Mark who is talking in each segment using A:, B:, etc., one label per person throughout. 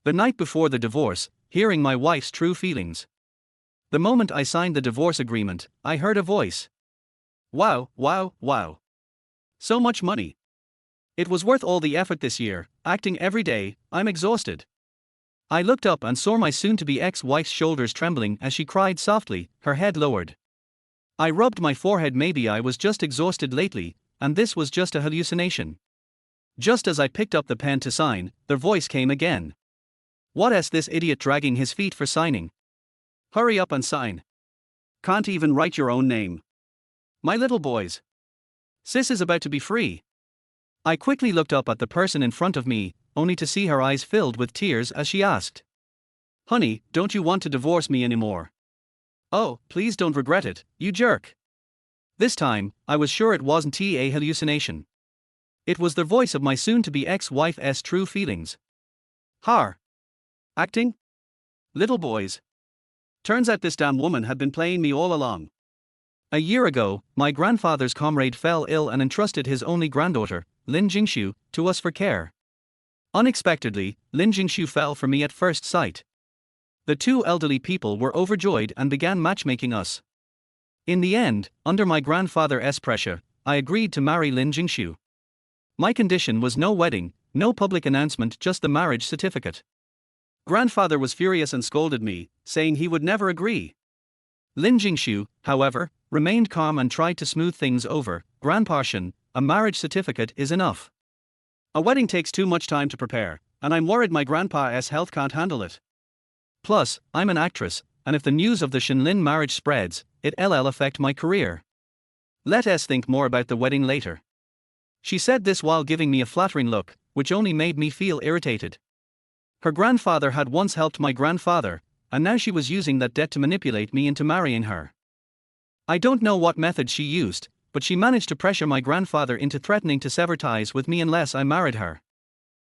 A: The night before the divorce, hearing my wife's true feelings. The moment I signed the divorce agreement, I heard a voice. Wow, wow, wow. So much money. It was worth all the effort this year, acting every day, I'm exhausted. I looked up and saw my soon-to-be ex-wife's shoulders trembling as she cried softly, her head lowered. I rubbed my forehead. Maybe I was just exhausted lately, and this was just a hallucination. Just as I picked up the pen to sign, their voice came again. What's this idiot dragging his feet for signing? Hurry up and sign. Can't even write your own name. My little boys. Sis is about to be free. I quickly looked up at the person in front of me, only to see her eyes filled with tears as she asked. Honey, don't you want to divorce me anymore? Oh, please don't regret it, you jerk. This time, I was sure it wasn't a hallucination. It was the voice of my soon-to-be ex-wife's true feelings. Har. Acting? Little boys. Turns out this damn woman had been playing me all along. A year ago, my grandfather's comrade fell ill and entrusted his only granddaughter, Lin Jingshu, to us for care. Unexpectedly, Lin Jingshu fell for me at first sight. The two elderly people were overjoyed and began matchmaking us. In the end, under my grandfather's pressure, I agreed to marry Lin Jingshu. My condition was no wedding, no public announcement, just the marriage certificate. Grandfather was furious and scolded me, saying he would never agree. Lin Jingshu, however, remained calm and tried to smooth things over. Grandpa Shen, a marriage certificate is enough. A wedding takes too much time to prepare, and I'm worried my grandpa's health can't handle it. Plus, I'm an actress, and if the news of the Shen-Lin marriage spreads, it'll affect my career. Let us think more about the wedding later. She said this while giving me a flattering look, which only made me feel irritated. Her grandfather had once helped my grandfather, and now she was using that debt to manipulate me into marrying her. I don't know what method she used, but she managed to pressure my grandfather into threatening to sever ties with me unless I married her.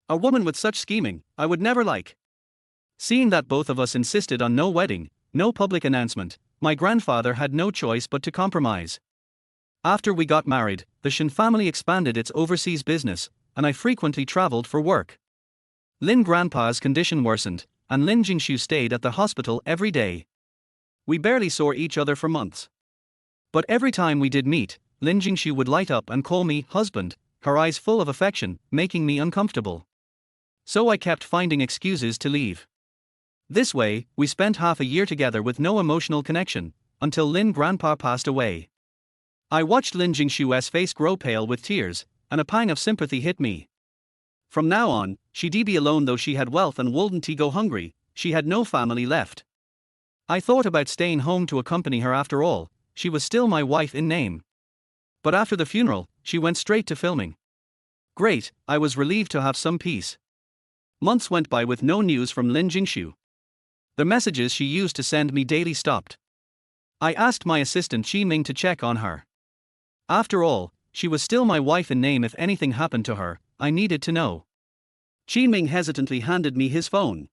A: A woman with such scheming, I would never like. Seeing that both of us insisted on no wedding, no public announcement, my grandfather had no choice but to compromise. After we got married, the Shen family expanded its overseas business, and I frequently traveled for work. Lin Grandpa's condition worsened, and Lin Jingshu stayed at the hospital every day. We barely saw each other for months. But every time we did meet, Lin Jingshu would light up and call me husband, her eyes full of affection, making me uncomfortable. So I kept finding excuses to leave. This way, we spent half a year together with no emotional connection, until Lin Grandpa passed away. I watched Lin Jingshu's face grow pale with tears, and a pang of sympathy hit me. From now on, she'd be alone. Though she had wealth and wouldn't go hungry, she had no family left. I thought about staying home to accompany her. After all, she was still my wife in name. But after the funeral, she went straight to filming. Great, I was relieved to have some peace. Months went by with no news from Lin Jingshu. The messages she used to send me daily stopped. I asked my assistant Qi Ming to check on her. After all, she was still my wife in name. If anything happened to her, I needed to know. Qi Ming hesitantly handed me his phone.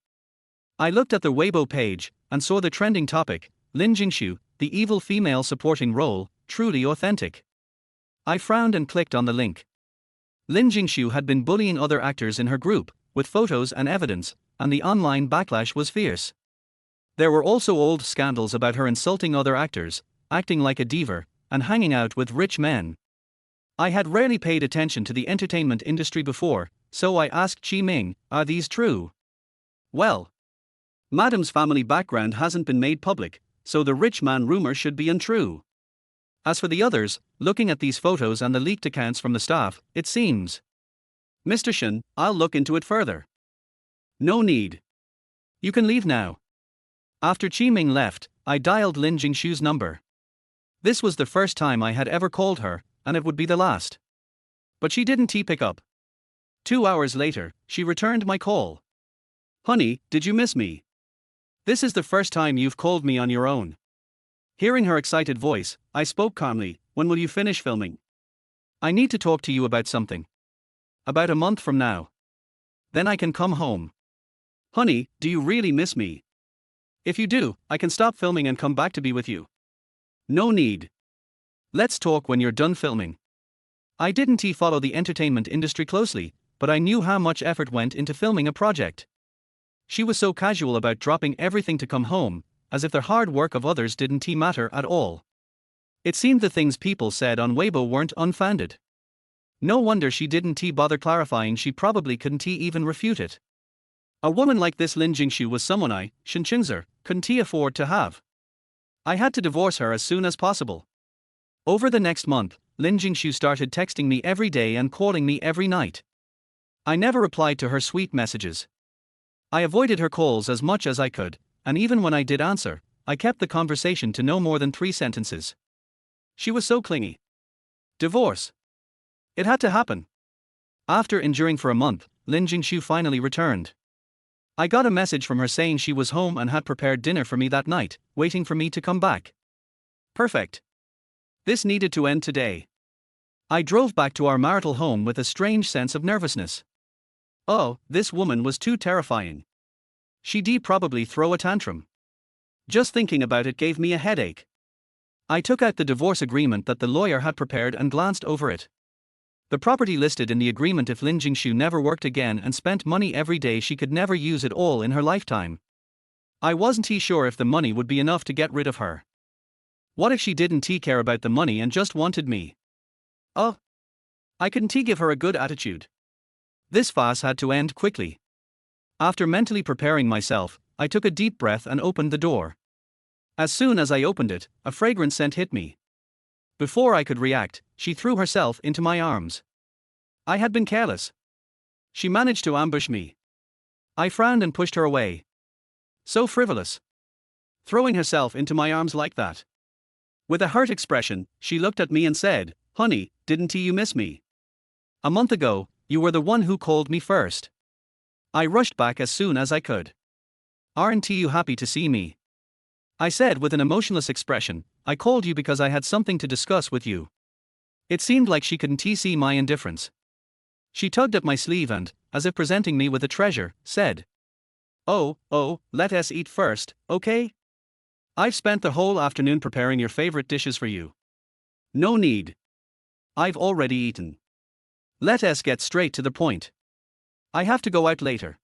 A: I looked at the Weibo page, and saw the trending topic, Lin Jingshu, the evil female supporting role, truly authentic. I frowned and clicked on the link. Lin Jingshu had been bullying other actors in her group, with photos and evidence, and the online backlash was fierce. There were also old scandals about her insulting other actors, acting like a diva, and hanging out with rich men. I had rarely paid attention to the entertainment industry before, so I asked Qi Ming, are these true? Well, Madam's family background hasn't been made public, so the rich man rumor should be untrue. As for the others, looking at these photos and the leaked accounts from the staff, it seems. Mr. Shen, I'll look into it further. No need. You can leave now. After Qi Ming left, I dialed Lin Jingshu's number. This was the first time I had ever called her, and it would be the last. But she didn't pick up. 2 hours later, she returned my call. Honey, did you miss me? This is the first time you've called me on your own. Hearing her excited voice, I spoke calmly, when will you finish filming? I need to talk to you about something. About a month from now. Then I can come home. Honey, do you really miss me? If you do, I can stop filming and come back to be with you. No need. Let's talk when you're done filming. I didn't follow the entertainment industry closely, but I knew how much effort went into filming a project. She was so casual about dropping everything to come home, as if the hard work of others didn't matter at all. It seemed the things people said on Weibo weren't unfounded. No wonder she didn't bother clarifying, she probably couldn't even refute it. A woman like this Lin Jingshu was someone I, Shen Qingzer, couldn't afford to have. I had to divorce her as soon as possible. Over the next month, Lin Jingshu started texting me every day and calling me every night. I never replied to her sweet messages. I avoided her calls as much as I could, and even when I did answer, I kept the conversation to no more than 3 sentences. She was so clingy. Divorce. It had to happen. After enduring for a month, Lin Jingshu finally returned. I got a message from her saying she was home and had prepared dinner for me that night, waiting for me to come back. Perfect. This needed to end today. I drove back to our marital home with a strange sense of nervousness. Oh, this woman was too terrifying. She'd probably throw a tantrum. Just thinking about it gave me a headache. I took out the divorce agreement that the lawyer had prepared and glanced over it. The property listed in the agreement if Lin Jingshu never worked again and spent money every day, she could never use it all in her lifetime. I wasn't sure if the money would be enough to get rid of her. What if she didn't care about the money and just wanted me? Oh. I couldn't give her a good attitude. This farce had to end quickly. After mentally preparing myself, I took a deep breath and opened the door. As soon as I opened it, a fragrant scent hit me. Before I could react, she threw herself into my arms. I had been careless. She managed to ambush me. I frowned and pushed her away. So frivolous. Throwing herself into my arms like that. With a hurt expression, she looked at me and said, "Honey, didn't you miss me? A month ago, you were the one who called me first." I rushed back as soon as I could. "Aren't you happy to see me?" I said with an emotionless expression. "I called you because I had something to discuss with you." It seemed like she couldn't see my indifference. She tugged at my sleeve and, as if presenting me with a treasure, said, Oh, let us eat first, okay? I've spent the whole afternoon preparing your favorite dishes for you." "No need. I've already eaten. Let us get straight to the point. I have to go out later."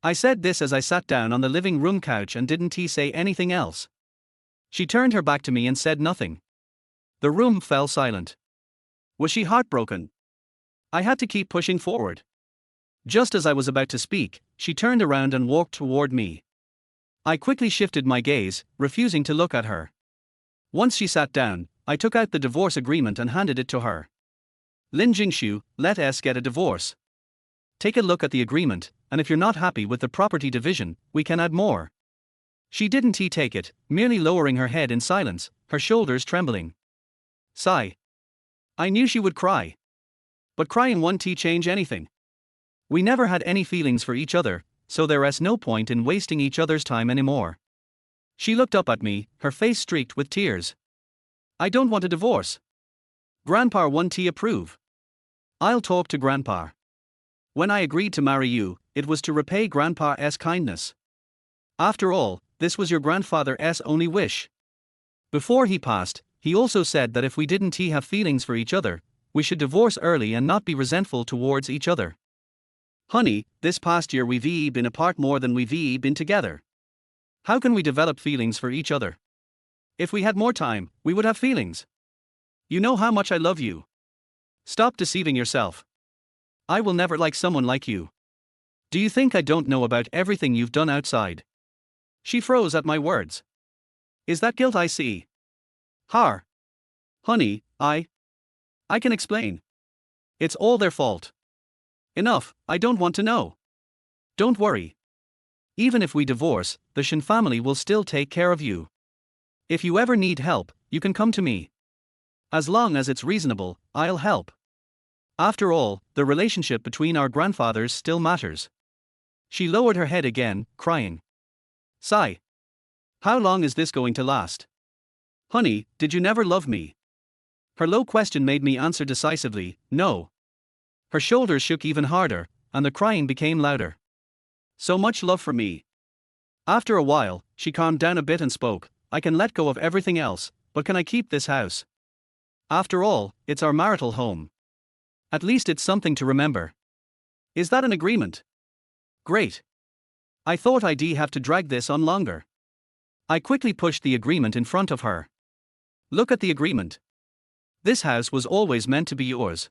A: I said this as I sat down on the living room couch and didn't say anything else. She turned her back to me and said nothing. The room fell silent. Was she heartbroken? I had to keep pushing forward. Just as I was about to speak, she turned around and walked toward me. I quickly shifted my gaze, refusing to look at her. Once she sat down, I took out the divorce agreement and handed it to her. "Lin Jingshu, let us get a divorce. Take a look at the agreement, and if you're not happy with the property division, we can add more." She didn't take it, merely lowering her head in silence, her shoulders trembling. Sigh. I knew she would cry. But crying won't change anything. We never had any feelings for each other, so there's no point in wasting each other's time anymore. She looked up at me, her face streaked with tears. "I don't want a divorce. Grandpa won't approve. I'll talk to Grandpa. When I agreed to marry you, it was to repay Grandpa's kindness. After all, this was your grandfather's only wish. Before he passed, he also said that if we didn't have feelings for each other, we should divorce early and not be resentful towards each other. Honey, this past year we've been apart more than we've been together. How can we develop feelings for each other? If we had more time, we would have feelings. You know how much I love you. Stop deceiving yourself. I will never like someone like you. Do you think I don't know about everything you've done outside?" She froze at my words. "Is that guilt I see?" "Har. Honey, I can explain. It's all their fault." "Enough, I don't want to know. Don't worry. Even if we divorce, the Shen family will still take care of you. If you ever need help, you can come to me. As long as it's reasonable, I'll help. After all, the relationship between our grandfathers still matters." She lowered her head again, crying. Sigh. "How long is this going to last? Honey, did you never love me?" Her low question made me answer decisively, "No." Her shoulders shook even harder, and the crying became louder. "So much love for me." After a while, she calmed down a bit and spoke. "I can let go of everything else, but can I keep this house? After all, it's our marital home. At least it's something to remember. Is that an agreement?" "Great. I thought I'd have to drag this on longer. I quickly pushed the agreement in front of her. Look at the agreement. This house was always meant to be yours.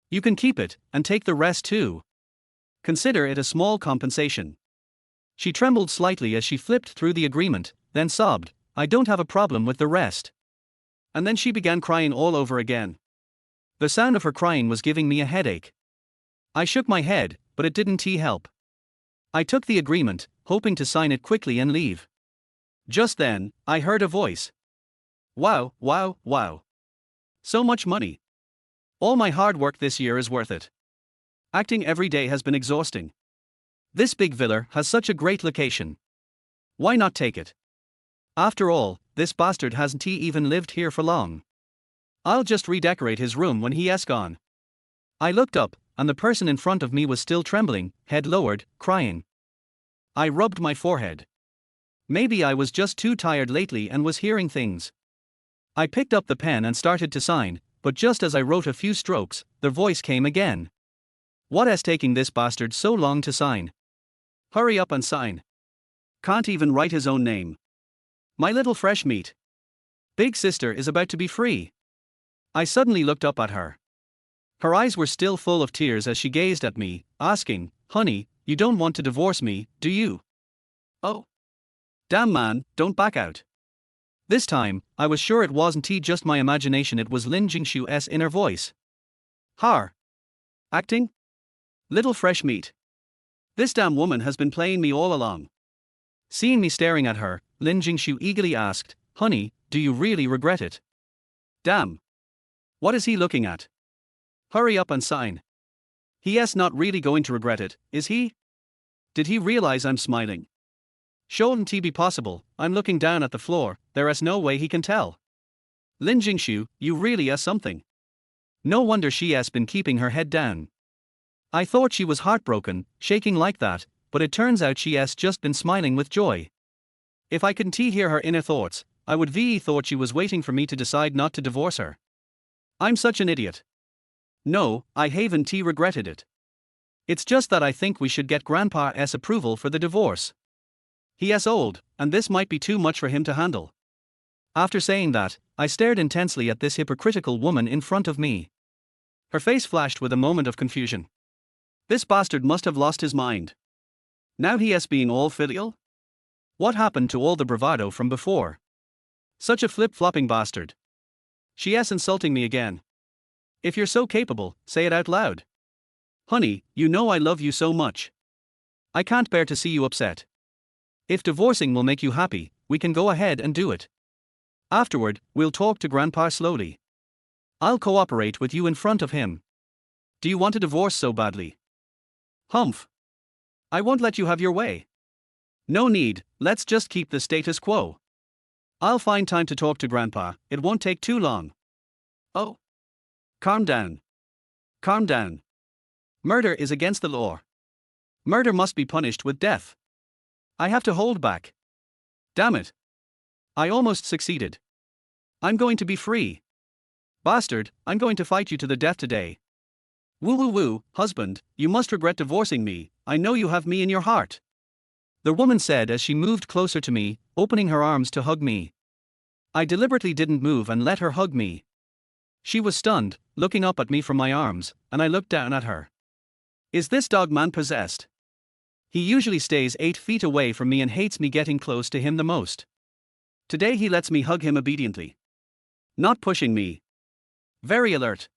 A: You can keep it, and take the rest too. Consider it a small compensation. She trembled slightly as she flipped through the agreement, then sobbed, I don't have a problem with the rest. And then she began crying all over again. The sound of her crying was giving me a headache. I shook my head, but it didn't help. I took the agreement, hoping to sign it quickly and leave. Just then, I heard a voice. Wow, wow, wow. So much money. All my hard work this year is worth it. Acting every day has been exhausting. This big villa has such a great location. Why not take it? After all, this bastard hasn't even lived here for long. I'll just redecorate his room when he has gone. I looked up, and the person in front of me was still trembling, head lowered, crying. I rubbed my forehead. Maybe I was just too tired lately and was hearing things. I picked up the pen and started to sign, but just as I wrote a few strokes, the voice came again. What is taking this bastard so long to sign? Hurry up and sign. Can't even write his own name. My little fresh meat. Big sister is about to be free. I suddenly looked up at her. Her eyes were still full of tears as she gazed at me, asking, Honey, you don't want to divorce me, do you? Oh. Damn man, don't back out. This time, I was sure it wasn't just my imagination, it was Lin Jingshu's inner voice. Har. Acting? Little fresh meat. This damn woman has been playing me all along. Seeing me staring at her, Lin Jingshu eagerly asked, Honey, do you really regret it? Damn. What is he looking at? Hurry up and sign. He's not really going to regret it, is he? Did he realize I'm smiling? Shouldn't it be possible, I'm looking down at the floor, there is no way he can tell. Lin Jingshu, you really are something. No wonder she has been keeping her head down. I thought she was heartbroken, shaking like that, but it turns out she has just been smiling with joy. If I could hear her inner thoughts, I would thought she was waiting for me to decide not to divorce her. I'm such an idiot. No, I haven't regretted it. It's just that I think we should get Grandpa's approval for the divorce. He is old, and this might be too much for him to handle. After saying that, I stared intensely at this hypocritical woman in front of me. Her face flashed with a moment of confusion. This bastard must have lost his mind. Now he has been all filial? What happened to all the bravado from before? Such a flip-flopping bastard. She is insulting me again. If you're so capable, say it out loud. Honey, you know I love you so much. I can't bear to see you upset. If divorcing will make you happy, we can go ahead and do it. Afterward, we'll talk to Grandpa slowly. I'll cooperate with you in front of him. Do you want a divorce so badly? Humph. I won't let you have your way. No need, let's just keep the status quo. I'll find time to talk to Grandpa, it won't take too long. Oh. Calm down. Calm down. Murder is against the law. Murder must be punished with death. I have to hold back. Damn it. I almost succeeded. I'm going to be free. Bastard, I'm going to fight you to the death today. Woo woo woo, husband, you must regret divorcing me, I know you have me in your heart. The woman said as she moved closer to me, opening her arms to hug me. I deliberately didn't move and let her hug me. She was stunned, looking up at me from my arms, and I looked down at her. Is this dog man possessed? He usually stays 8 feet away from me and hates me getting close to him the most. Today he lets me hug him obediently. Not pushing me. Very alert.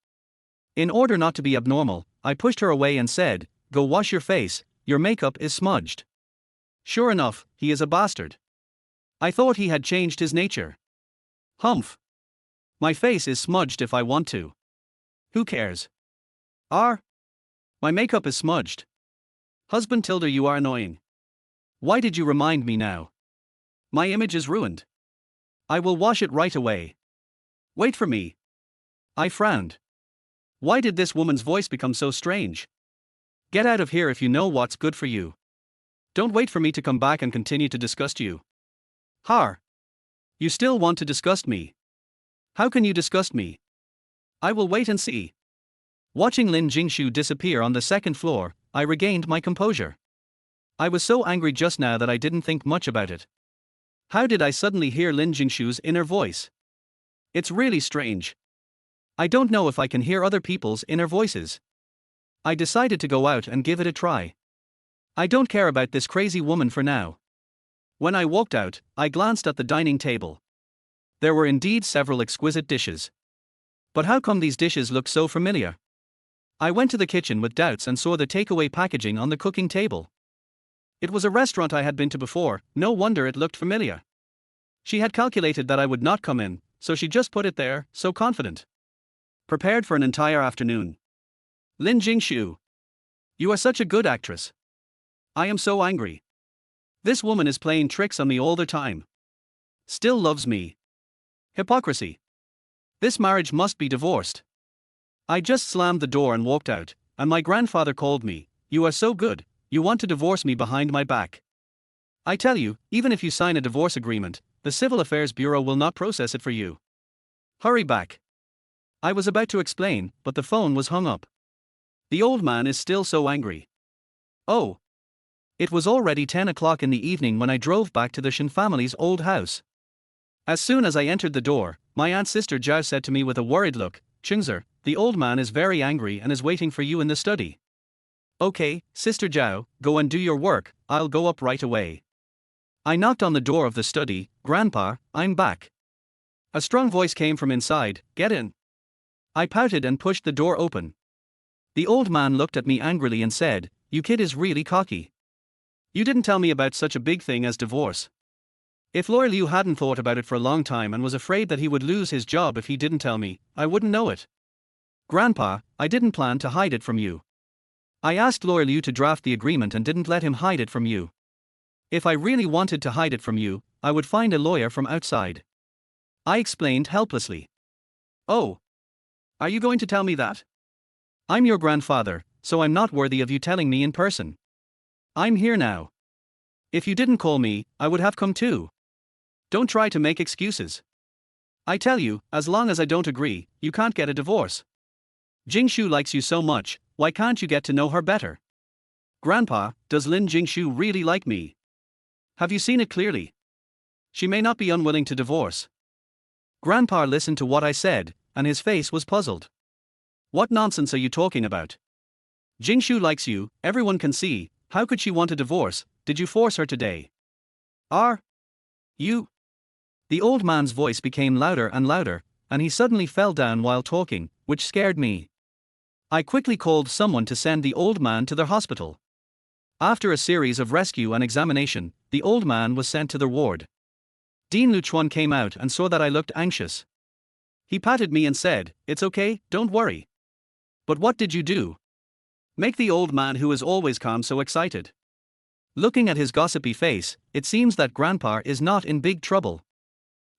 A: In order not to be abnormal, I pushed her away and said, Go wash your face, your makeup is smudged. Sure enough, he is a bastard. I thought he had changed his nature. Humph. My face is smudged if I want to. Who cares? My makeup is smudged. Husband Tilda, you are annoying. Why did you remind me now? My image is ruined. I will wash it right away. Wait for me. I frowned. Why did this woman's voice become so strange? Get out of here if you know what's good for you. Don't wait for me to come back and continue to disgust you. Har. You still want to disgust me? How can you disgust me? I will wait and see. Watching Lin Jingshu disappear on the second floor, I regained my composure. I was so angry just now that I didn't think much about it. How did I suddenly hear Lin Jingshu's inner voice? It's really strange. I don't know if I can hear other people's inner voices. I decided to go out and give it a try. I don't care about this crazy woman for now. When I walked out, I glanced at the dining table. There were indeed several exquisite dishes. But how come these dishes look so familiar? I went to the kitchen with doubts and saw the takeaway packaging on the cooking table. It was a restaurant I had been to before, no wonder it looked familiar. She had calculated that I would not come in, so she just put it there, so confident. Prepared for an entire afternoon. Lin Jingshu. You are such a good actress. I am so angry. This woman is playing tricks on me all the time. Still loves me. Hypocrisy. This marriage must be divorced. I just slammed the door and walked out, and my grandfather called me. You are so good, you want to divorce me behind my back. I tell you, even if you sign a divorce agreement, the Civil Affairs Bureau will not process it for you. Hurry back. I was about to explain, but the phone was hung up. The old man is still so angry. Oh. It was already 10 o'clock in the evening when I drove back to the Shen family's old house. As soon as I entered the door, my aunt Sister Zhao said to me with a worried look, Chingzer, the old man is very angry and is waiting for you in the study. Okay, Sister Zhao, go and do your work, I'll go up right away. I knocked on the door of the study. Grandpa, I'm back. A strong voice came from inside, get in. I pouted and pushed the door open. The old man looked at me angrily and said, you kid is really cocky. You didn't tell me about such a big thing as divorce. If Lawyer Liu hadn't thought about it for a long time and was afraid that he would lose his job if he didn't tell me, I wouldn't know it. Grandpa, I didn't plan to hide it from you. I asked Lawyer Liu to draft the agreement and didn't let him hide it from you. If I really wanted to hide it from you, I would find a lawyer from outside. I explained helplessly. Oh. Are you going to tell me that? I'm your grandfather, so I'm not worthy of you telling me in person. I'm here now. If you didn't call me, I would have come too. Don't try to make excuses. I tell you, as long as I don't agree, you can't get a divorce. Jingshu likes you so much, why can't you get to know her better? Grandpa, does Lin Jingshu really like me? Have you seen it clearly? She may not be unwilling to divorce. Grandpa listened to what I said, and his face was puzzled. What nonsense are you talking about? Jingshu likes you, everyone can see, how could she want a divorce? Did you force her today? Are you? The old man's voice became louder and louder, and he suddenly fell down while talking, which scared me. I quickly called someone to send the old man to the hospital. After a series of rescue and examination, the old man was sent to the ward. Dean Luchuan came out and saw that I looked anxious. He patted me and said, it's okay, don't worry. But what did you do? Make the old man who is always calm so excited. Looking at his gossipy face, it seems that Grandpa is not in big trouble.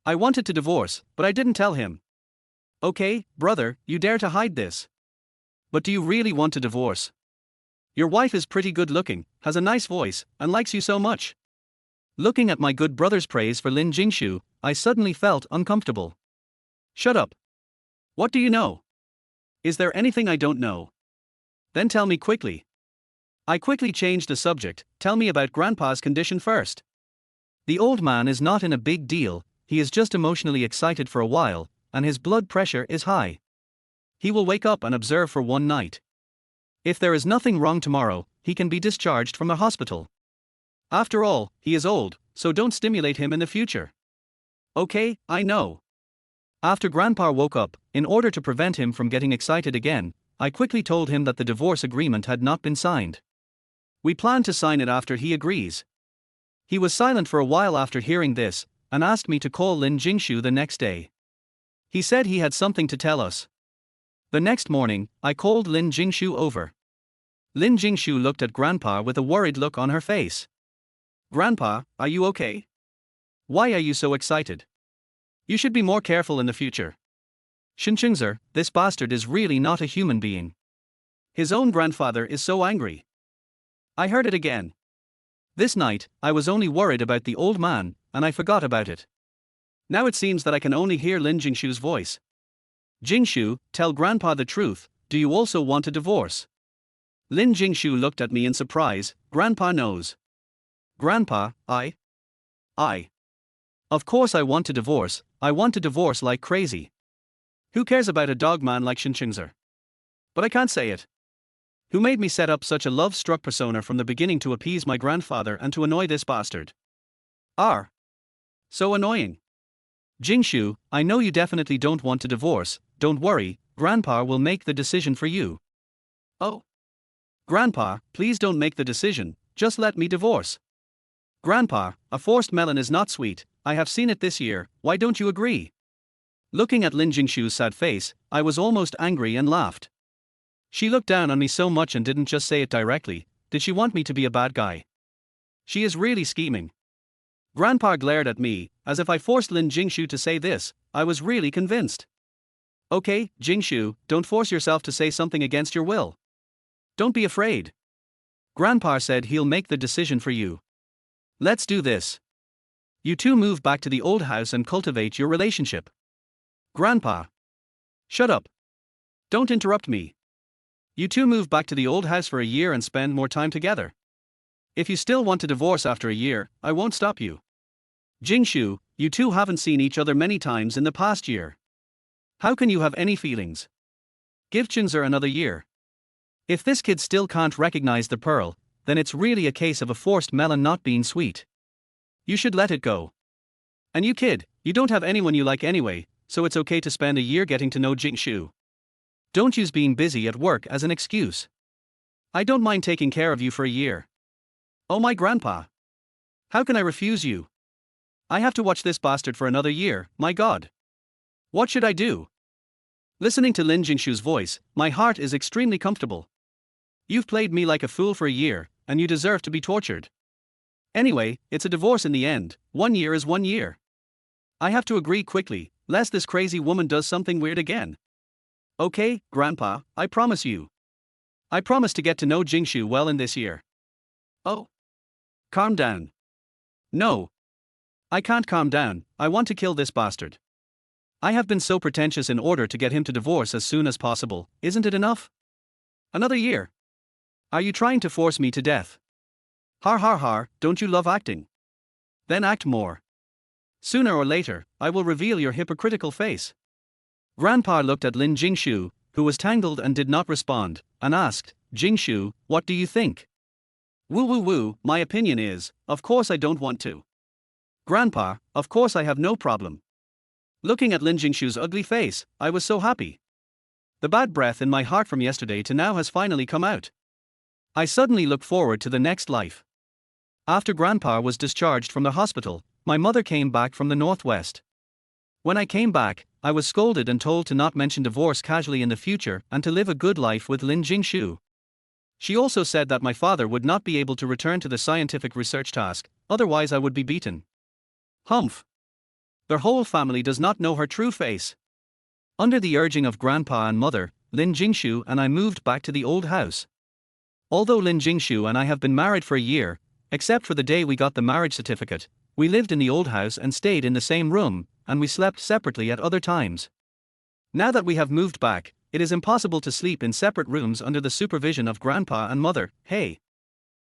A: I wanted to divorce, but I didn't tell him. Okay, brother, you dare to hide this. But do you really want to divorce? Your wife is pretty good looking, has a nice voice, and likes you so much. Looking at my good brother's praise for Lin Jingshu, I suddenly felt uncomfortable. Shut up. What do you know? Is there anything I don't know? Then tell me quickly. I quickly changed the subject, tell me about Grandpa's condition first. The old man is not in a big deal, he is just emotionally excited for a while, and his blood pressure is high. He will wake up and observe for one night. If there is nothing wrong tomorrow, he can be discharged from the hospital. After all, he is old, so don't stimulate him in the future. Okay, I know. After Grandpa woke up, in order to prevent him from getting excited again, I quickly told him that the divorce agreement had not been signed. We plan to sign it after he agrees. He was silent for a while after hearing this, and asked me to call Lin Jingshu the next day. He said he had something to tell us. The next morning, I called Lin Jingshu over. Lin Jingshu looked at Grandpa with a worried look on her face. Grandpa, are you okay? Why are you so excited? You should be more careful in the future. Shinchingzer, this bastard is really not a human being. His own grandfather is so angry. I heard it again. This night, I was only worried about the old man, and I forgot about it. Now it seems that I can only hear Lin Jingshu's voice. Jingshu, tell Grandpa the truth, do you also want a divorce? Lin Jingshu looked at me in surprise. Grandpa knows. Grandpa, I. Of course I want to divorce, I want to divorce like crazy. Who cares about a dog man like Shinchingzer? But I can't say it. Who made me set up such a love-struck persona from the beginning to appease my grandfather and to annoy this bastard? So annoying. Jingshu, I know you definitely don't want to divorce, don't worry, Grandpa will make the decision for you. Oh. Grandpa, please don't make the decision, just let me divorce. Grandpa, a forced melon is not sweet, I have seen it this year, why don't you agree? Looking at Lin Jingshu's sad face, I was almost angry and laughed. She looked down on me so much and didn't just say it directly. Did she want me to be a bad guy? She is really scheming. Grandpa glared at me, as if I forced Lin Jingshu to say this. I was really convinced. Okay, Jingshu, don't force yourself to say something against your will. Don't be afraid. Grandpa said he'll make the decision for you. Let's do this. You two move back to the old house and cultivate your relationship. Grandpa. Shut up. Don't interrupt me. You two move back to the old house for a year and spend more time together. If you still want to divorce after a year, I won't stop you. Jingshu, you two haven't seen each other many times in the past year. How can you have any feelings? Give Chinzer another year. If this kid still can't recognize the pearl, then it's really a case of a forced melon not being sweet. You should let it go. And you kid, you don't have anyone you like anyway, so it's okay to spend a year getting to know Jingshu. Don't use being busy at work as an excuse. I don't mind taking care of you for a year. Oh my grandpa. How can I refuse you? I have to watch this bastard for another year, my god. What should I do? Listening to Lin Jingshu's voice, my heart is extremely comfortable. You've played me like a fool for a year, and you deserve to be tortured. Anyway, it's a divorce in the end, 1 year is 1 year. I have to agree quickly, lest this crazy woman does something weird again. Okay, Grandpa, I promise you. I promise to get to know Jingshu well in this year. Oh. Calm down. No. I can't calm down, I want to kill this bastard. I have been so pretentious in order to get him to divorce as soon as possible, isn't it enough? Another year. Are you trying to force me to death? Har har har, don't you love acting? Then act more. Sooner or later, I will reveal your hypocritical face. Grandpa looked at Lin Jingshu, who was tangled and did not respond, and asked, Jingshu, what do you think? Woo woo woo, my opinion is, of course I don't want to. Grandpa, of course I have no problem. Looking at Lin Jingshu's ugly face, I was so happy. The bad breath in my heart from yesterday to now has finally come out. I suddenly look forward to the next life. After Grandpa was discharged from the hospital, my mother came back from the northwest. When I came back, I was scolded and told to not mention divorce casually in the future and to live a good life with Lin Jingshu. She also said that my father would not be able to return to the scientific research task, otherwise I would be beaten. Humph. Their whole family does not know her true face. Under the urging of Grandpa and Mother, Lin Jingshu and I moved back to the old house. Although Lin Jingshu and I have been married for a year, except for the day we got the marriage certificate, we lived in the old house and stayed in the same room, and we slept separately at other times. Now that we have moved back, it is impossible to sleep in separate rooms under the supervision of Grandpa and Mother. Hey.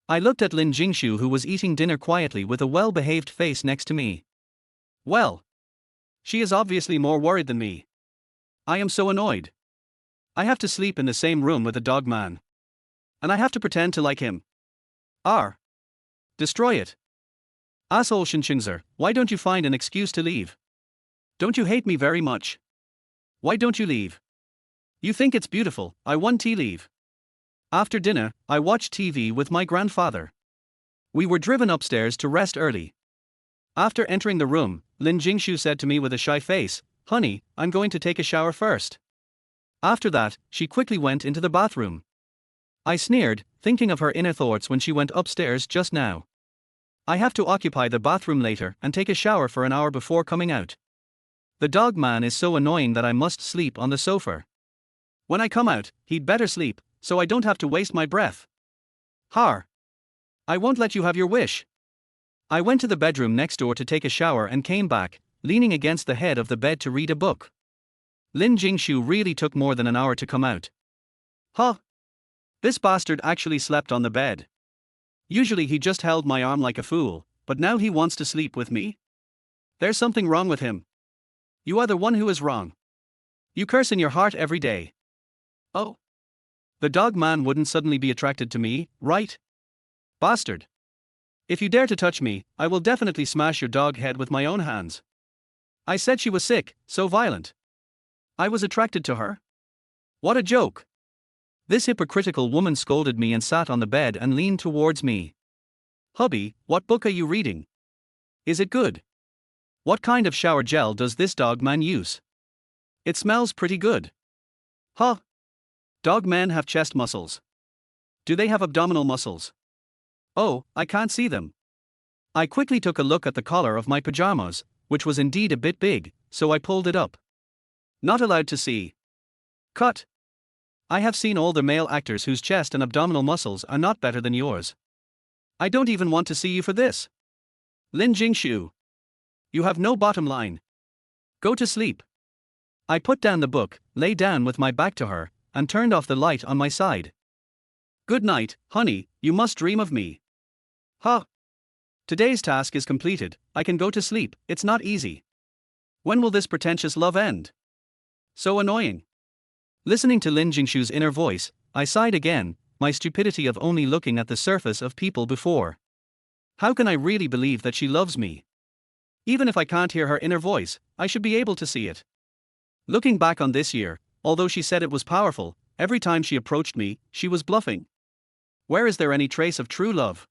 A: I looked at Lin Jingshu, who was eating dinner quietly with a well-behaved face next to me. Well. She is obviously more worried than me. I am so annoyed. I have to sleep in the same room with a dog man. And I have to pretend to like him. Destroy it. Asshole Shinchingzer, why don't you find an excuse to leave? Don't you hate me very much? Why don't you leave? You think it's beautiful, I want to leave. After dinner, I watched TV with my grandfather. We were driven upstairs to rest early. After entering the room, Lin Jingshu said to me with a shy face, Honey, I'm going to take a shower first. After that, she quickly went into the bathroom. I sneered, thinking of her inner thoughts when she went upstairs just now. I have to occupy the bathroom later and take a shower for an hour before coming out. The dog man is so annoying that I must sleep on the sofa. When I come out, he'd better sleep, so I don't have to waste my breath. Har. I won't let you have your wish. I went to the bedroom next door to take a shower and came back, leaning against the head of the bed to read a book. Lin Jingshu really took more than an hour to come out. Huh? This bastard actually slept on the bed. Usually he just held my arm like a fool, but now he wants to sleep with me? There's something wrong with him. You are the one who is wrong. You curse in your heart every day. Oh. The dog man wouldn't suddenly be attracted to me, right? Bastard. If you dare to touch me, I will definitely smash your dog head with my own hands. I said she was sick, so violent. I was attracted to her? What a joke. This hypocritical woman scolded me and sat on the bed and leaned towards me. Hubby, what book are you reading? Is it good? What kind of shower gel does this dog man use? It smells pretty good. Huh? Dog men have chest muscles. Do they have abdominal muscles? Oh, I can't see them. I quickly took a look at the collar of my pajamas, which was indeed a bit big, so I pulled it up. Not allowed to see. Cut. I have seen all the male actors whose chest and abdominal muscles are not better than yours. I don't even want to see you for this. Lin Jingshu. You have no bottom line. Go to sleep. I put down the book, lay down with my back to her, and turned off the light on my side. Good night, honey, you must dream of me. Huh. Today's task is completed, I can go to sleep, it's not easy. When will this pretentious love end? So annoying. Listening to Lin Jingshu's inner voice, I sighed again, my stupidity of only looking at the surface of people before. How can I really believe that she loves me? Even if I can't hear her inner voice, I should be able to see it. Looking back on this year, although she said it was powerful, every time she approached me, she was bluffing. Where is there any trace of true love?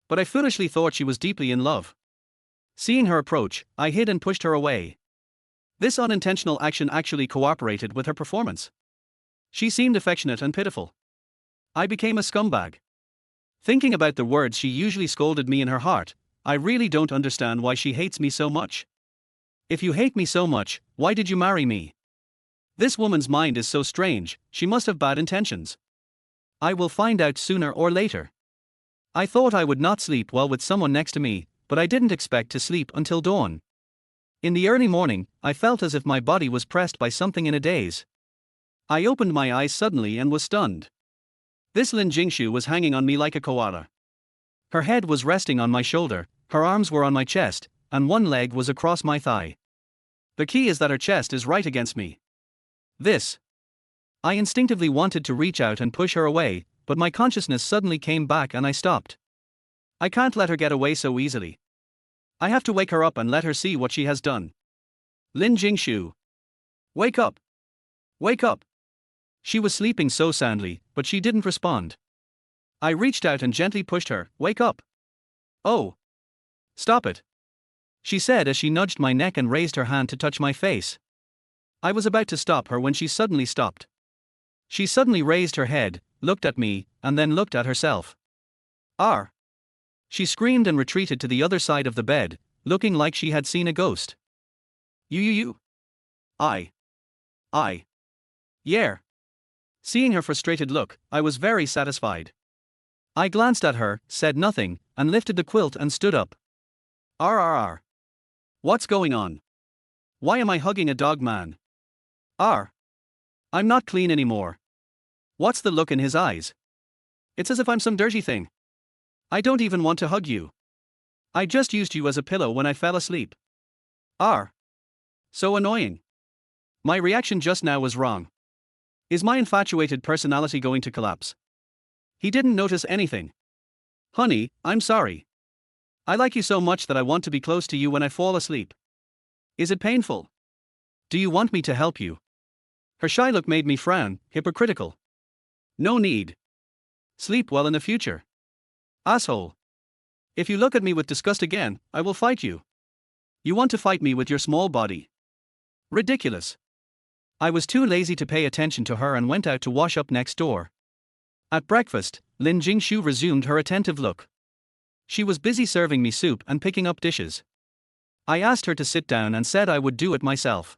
A: But I foolishly thought she was deeply in love. Seeing her approach, I hid and pushed her away. This unintentional action actually cooperated with her performance. She seemed affectionate and pitiful. I became a scumbag. Thinking about the words she usually scolded me in her heart, I really don't understand why she hates me so much. If you hate me so much, why did you marry me? This woman's mind is so strange, she must have bad intentions. I will find out sooner or later. I thought I would not sleep well with someone next to me, but I didn't expect to sleep until dawn. In the early morning, I felt as if my body was pressed by something in a daze. I opened my eyes suddenly and was stunned. This Lin Jingshu was hanging on me like a koala. Her head was resting on my shoulder, her arms were on my chest, and one leg was across my thigh. The key is that her chest is right against me. This. I instinctively wanted to reach out and push her away, but my consciousness suddenly came back and I stopped. I can't let her get away so easily. I have to wake her up and let her see what she has done. Lin Jingshu. Wake up! Wake up! She was sleeping so soundly, but she didn't respond. I reached out and gently pushed her. Wake up! Oh! Stop it! She said as she nudged my neck and raised her hand to touch my face. I was about to stop her when she suddenly stopped. She suddenly raised her head, looked at me, and then looked at herself. Arr! She screamed and retreated to the other side of the bed, looking like she had seen a ghost. You. I. Yeah. Seeing her frustrated look, I was very satisfied. I glanced at her, said nothing, and lifted the quilt and stood up. Arr. What's going on? Why am I hugging a dog man? Arr. I'm not clean anymore. What's the look in his eyes? It's as if I'm some dirty thing. I don't even want to hug you. I just used you as a pillow when I fell asleep. Arr. So annoying. My reaction just now was wrong. Is my infatuated personality going to collapse? He didn't notice anything. Honey, I'm sorry. I like you so much that I want to be close to you when I fall asleep. Is it painful? Do you want me to help you? Her shy look made me frown, hypocritical. No need. Sleep well in the future. Asshole. If you look at me with disgust again, I will fight you. You want to fight me with your small body. Ridiculous. I was too lazy to pay attention to her and went out to wash up next door. At breakfast, Lin Jingshu resumed her attentive look. She was busy serving me soup and picking up dishes. I asked her to sit down and said I would do it myself.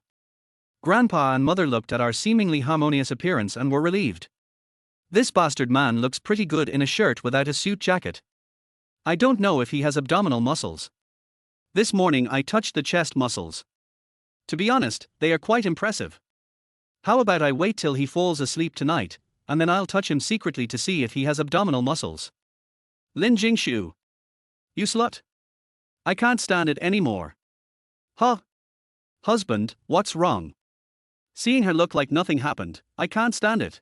A: Grandpa and Mother looked at our seemingly harmonious appearance and were relieved. This bastard man looks pretty good in a shirt without a suit jacket. I don't know if he has abdominal muscles. This morning I touched the chest muscles. To be honest, they are quite impressive. How about I wait till he falls asleep tonight, and then I'll touch him secretly to see if he has abdominal muscles. Lin Jingshu. You slut. I can't stand it anymore. Huh? Husband, what's wrong? Seeing her look like nothing happened, I can't stand it.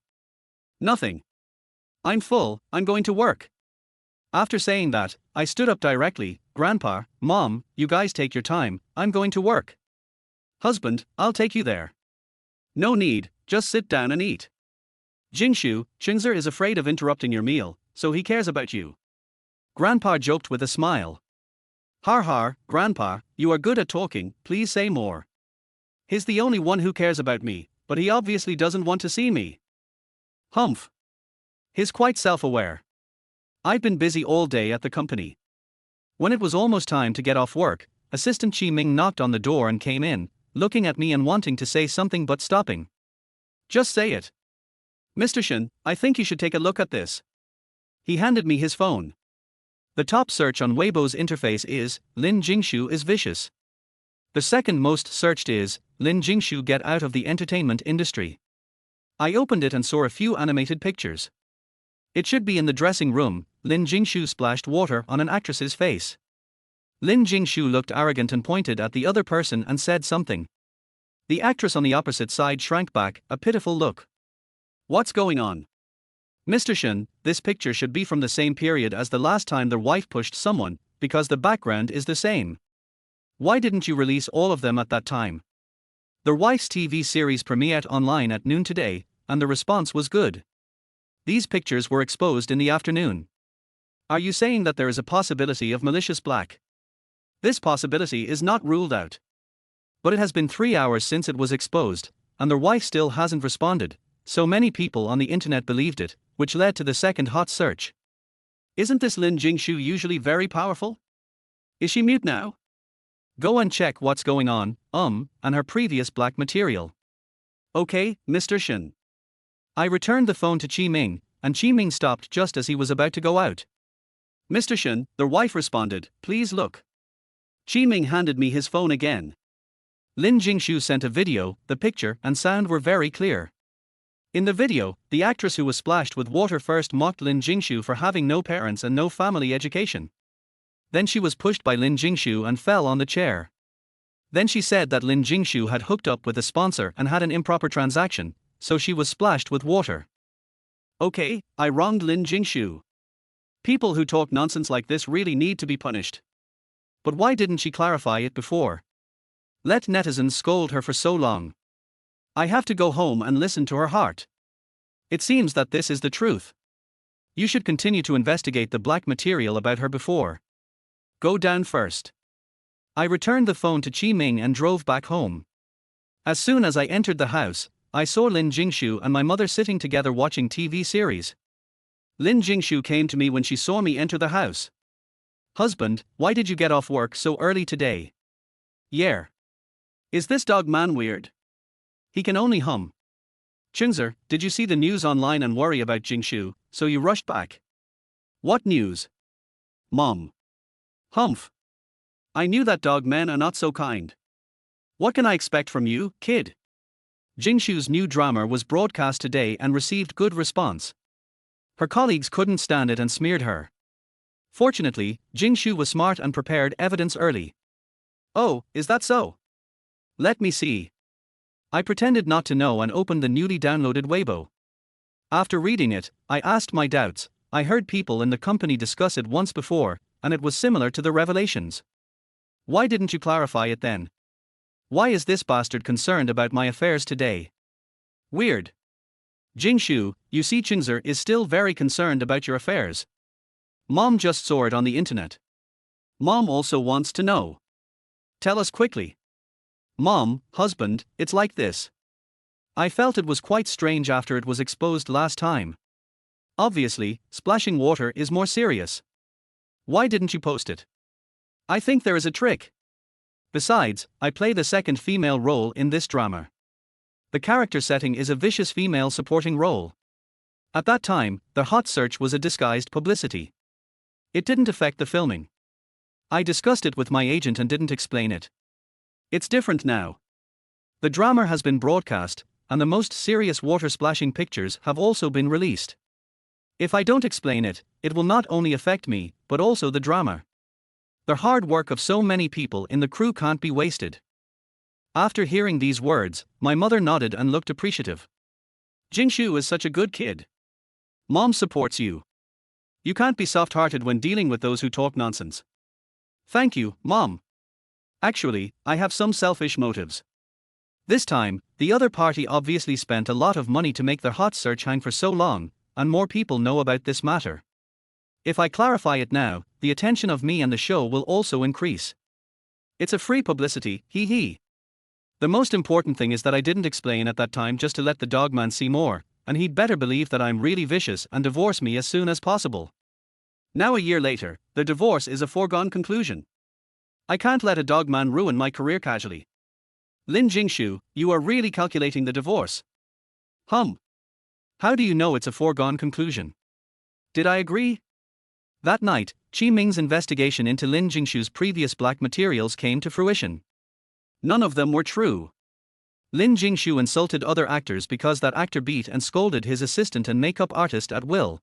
A: Nothing. I'm full, I'm going to work. After saying that, I stood up directly. Grandpa, Mom, you guys take your time, I'm going to work. Husband, I'll take you there. No need, just sit down and eat. Jingshu, Chingzer is afraid of interrupting your meal, so he cares about you. Grandpa joked with a smile. Har har, Grandpa, you are good at talking, please say more. He's the only one who cares about me, but he obviously doesn't want to see me. Humph. He's quite self-aware. I've been busy all day at the company. When it was almost time to get off work, Assistant Chi Ming knocked on the door and came in, looking at me and wanting to say something but stopping. Just say it. Mr. Shen, I think you should take a look at this. He handed me his phone. The top search on Weibo's interface is, Lin Jingshu is vicious. The second most searched is, Lin Jingshu get out of the entertainment industry. I opened it and saw a few animated pictures. It should be in the dressing room. Lin Jingshu splashed water on an actress's face. Lin Jingshu looked arrogant and pointed at the other person and said something. The actress on the opposite side shrank back, a pitiful look. What's going on? Mr. Shen, this picture should be from the same period as the last time their wife pushed someone, because the background is the same. Why didn't you release all of them at that time? Their wife's TV series premiered online at noon today, and the response was good. These pictures were exposed in the afternoon. Are you saying that there is a possibility of malicious black? This possibility is not ruled out. But it has been 3 hours since it was exposed, and their wife still hasn't responded, so many people on the internet believed it, which led to the second hot search. Isn't this Lin Jingshu usually very powerful? Is she mute now? Go and check what's going on, and her previous black material. Okay, Mr. Shen. I returned the phone to Chi Ming, and Chi Ming stopped just as he was about to go out. Mr. Shen, their wife responded, please look. Chi Ming handed me his phone again. Lin Jingshu sent a video, the picture and sound were very clear. In the video, the actress who was splashed with water first mocked Lin Jingshu for having no parents and no family education. Then she was pushed by Lin Jingshu and fell on the chair. Then she said that Lin Jingshu had hooked up with a sponsor and had an improper transaction, so she was splashed with water. Okay, I wronged Lin Jingshu. People who talk nonsense like this really need to be punished. But why didn't she clarify it before? Let netizens scold her for so long. I have to go home and listen to her heart. It seems that this is the truth. You should continue to investigate the black material about her before. Go down first. I returned the phone to Chi Ming and drove back home. As soon as I entered the house, I saw Lin Jingshu and my mother sitting together watching TV series. Lin Jingshu came to me when she saw me enter the house. Husband, why did you get off work so early today? Yeah. Is this dog man weird? He can only hum. Chingzer, did you see the news online and worry about Jingshu, so you rushed back? What news? Mom. Humph. I knew that dog men are not so kind. What can I expect from you, kid? Jingshu's new drama was broadcast today and received good response. Her colleagues couldn't stand it and smeared her. Fortunately, Jingshu was smart and prepared evidence early. Oh, is that so? Let me see. I pretended not to know and opened the newly downloaded Weibo. After reading it, I asked my doubts. I heard people in the company discuss it once before, and it was similar to the revelations. Why didn't you clarify it then? Why is this bastard concerned about my affairs today? Weird. Jingshu, you see Chingzer is still very concerned about your affairs. Mom just saw it on the internet. Mom also wants to know. Tell us quickly. Mom, husband, it's like this. I felt it was quite strange after it was exposed last time. Obviously, splashing water is more serious. Why didn't you post it? I think there is a trick. Besides, I play the second female role in this drama. The character setting is a vicious female supporting role. At that time, the hot search was a disguised publicity. It didn't affect the filming. I discussed it with my agent and didn't explain it. It's different now. The drama has been broadcast, and the most serious water splashing pictures have also been released. If I don't explain it, it will not only affect me, but also the drama. The hard work of so many people in the crew can't be wasted. After hearing these words, my mother nodded and looked appreciative. Jingshu is such a good kid. Mom supports you. You can't be soft-hearted when dealing with those who talk nonsense. Thank you, Mom. Actually, I have some selfish motives. This time, the other party obviously spent a lot of money to make their hot search hang for so long, and more people know about this matter. If I clarify it now, the attention of me and the show will also increase. It's a free publicity, hee hee. The most important thing is that I didn't explain at that time just to let the dogman see more, and he'd better believe that I'm really vicious and divorce me as soon as possible. Now a year later, the divorce is a foregone conclusion. I can't let a dogman ruin my career casually. Lin Jingshu, you are really calculating the divorce. How do you know it's a foregone conclusion? Did I agree? That night, Qi Ming's investigation into Lin Jingshu's previous black materials came to fruition. None of them were true. Lin Jingshu insulted other actors because that actor beat and scolded his assistant and makeup artist at will.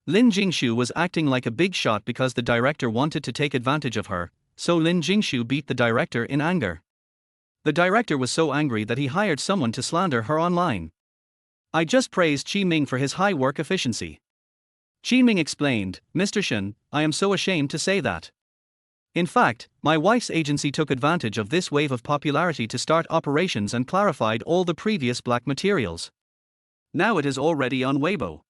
A: Lin Jingshu was acting like a big shot because the director wanted to take advantage of her, so Lin Jingshu beat the director in anger. The director was so angry that he hired someone to slander her online. I just praised Qi Ming for his high work efficiency. Qi Ming explained, Mr. Shen, I am so ashamed to say that. In fact, my wife's agency took advantage of this wave of popularity to start operations and clarified all the previous black materials. Now it is already on Weibo.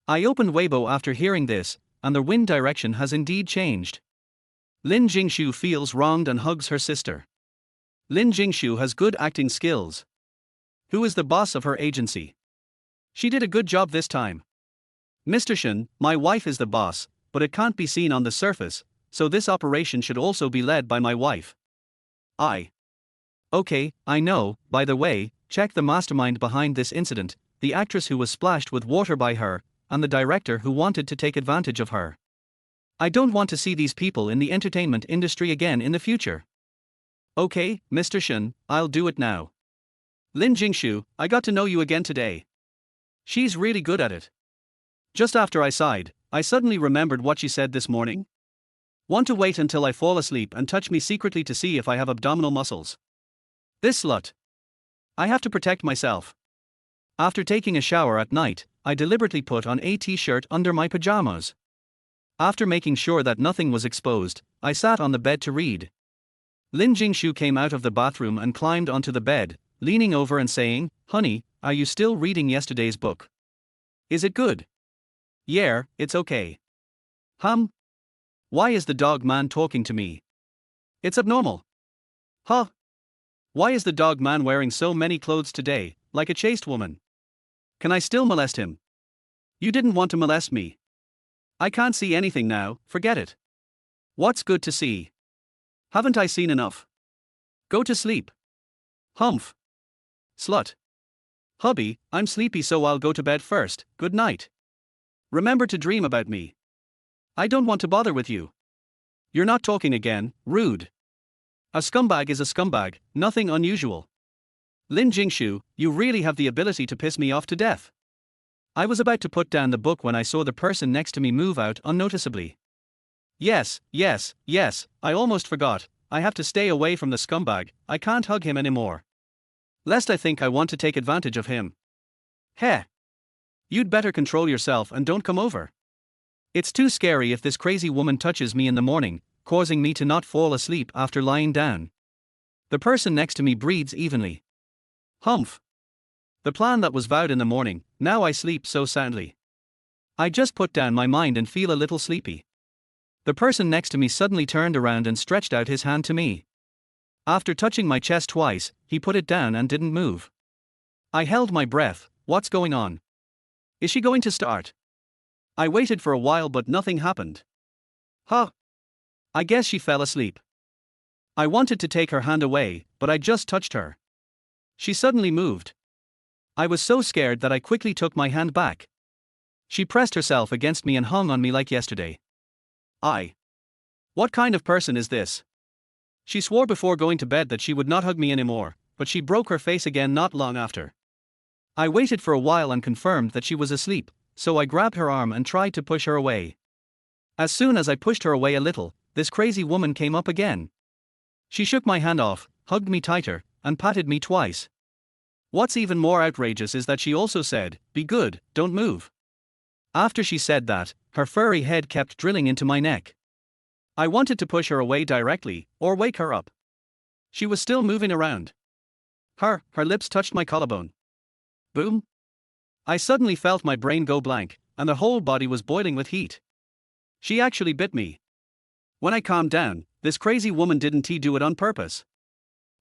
A: I opened Weibo after hearing this, and the wind direction has indeed changed. Lin Jingshu feels wronged and hugs her sister. Lin Jingshu has good acting skills. Who is the boss of her agency? She did a good job this time. Mr. Shen, my wife is the boss, but it can't be seen on the surface, so this operation should also be led by my wife. Okay, I know. By the way, check the mastermind behind this incident, the actress who was splashed with water by her, and the director who wanted to take advantage of her. I don't want to see these people in the entertainment industry again in the future. Okay, Mr. Shen, I'll do it now. Lin Jingshu, I got to know you again today. She's really good at it. Just after I sighed, I suddenly remembered what she said this morning. Want to wait until I fall asleep and touch me secretly to see if I have abdominal muscles. This slut. I have to protect myself. After taking a shower at night, I deliberately put on a t-shirt under my pajamas. After making sure that nothing was exposed, I sat on the bed to read. Lin Jingshu came out of the bathroom and climbed onto the bed, leaning over and saying, Honey, are you still reading yesterday's book? Is it good? Yeah, it's okay. Why is the dog man talking to me? It's abnormal. Why is the dog man wearing so many clothes today, like a chaste woman? Can I still molest him? You didn't want to molest me. I can't see anything now, forget it. What's good to see? Haven't I seen enough? Go to sleep. Slut. Hubby, I'm sleepy so I'll go to bed first, good night. Remember to dream about me. I don't want to bother with you. You're not talking again, rude. A scumbag is a scumbag, nothing unusual. Lin Jingshu, you really have the ability to piss me off to death. I was about to put down the book when I saw the person next to me move out unnoticeably. Yes, I almost forgot, I have to stay away from the scumbag, I can't hug him anymore. Lest I think I want to take advantage of him. Heh. You'd better control yourself and don't come over. It's too scary if this crazy woman touches me in the morning, causing me to not fall asleep after lying down. The person next to me breathes evenly. The plan that was vowed in the morning, now I sleep so soundly. I just put down my mind and feel a little sleepy. The person next to me suddenly turned around and stretched out his hand to me. After touching my chest twice, he put it down and didn't move. I held my breath, what's going on? Is she going to start? I waited for a while but nothing happened. I guess she fell asleep. I wanted to take her hand away, but I just touched her. She suddenly moved. I was so scared that I quickly took my hand back. She pressed herself against me and hung on me like yesterday. What kind of person is this? She swore before going to bed that she would not hug me anymore, but she broke her face again not long after. I waited for a while and confirmed that she was asleep, so I grabbed her arm and tried to push her away. As soon as I pushed her away a little, this crazy woman came up again. She shook my hand off, hugged me tighter, and patted me twice. What's even more outrageous is that she also said, "Be good, don't move." After she said that, her furry head kept drilling into my neck. I wanted to push her away directly, or wake her up. She was still moving around. Her lips touched my collarbone. Boom! I suddenly felt my brain go blank, and the whole body was boiling with heat. She actually bit me. When I calmed down, this crazy woman didn't do it on purpose.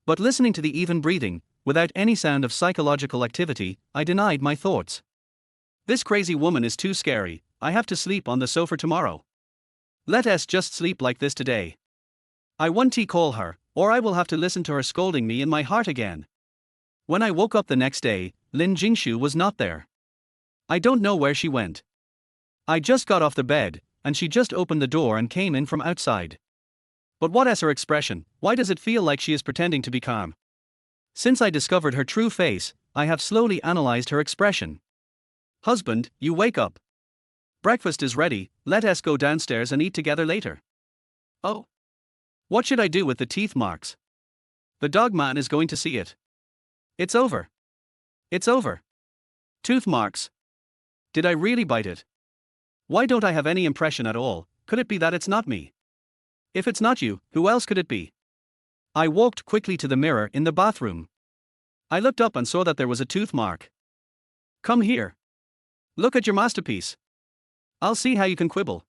A: But listening to the even breathing, without any sound of psychological activity, I denied my thoughts. This crazy woman is too scary. I have to sleep on the sofa tomorrow. Let us just sleep like this today. I won't call her, or I will have to listen to her scolding me in my heart again. When I woke up the next day, Lin Jingshu was not there. I don't know where she went. I just got off the bed, and she just opened the door and came in from outside. But what is her expression? Why does it feel like she is pretending to be calm? Since I discovered her true face, I have slowly analyzed her expression. Husband, you wake up. Breakfast is ready, let us go downstairs and eat together later. Oh. What should I do with the teeth marks? The dog man is going to see it. It's over. It's over. Tooth marks. Did I really bite it? Why don't I have any impression at all? Could it be that it's not me? If it's not you, who else could it be? I walked quickly to the mirror in the bathroom. I looked up and saw that there was a tooth mark. Come here. Look at your masterpiece. I'll see how you can quibble.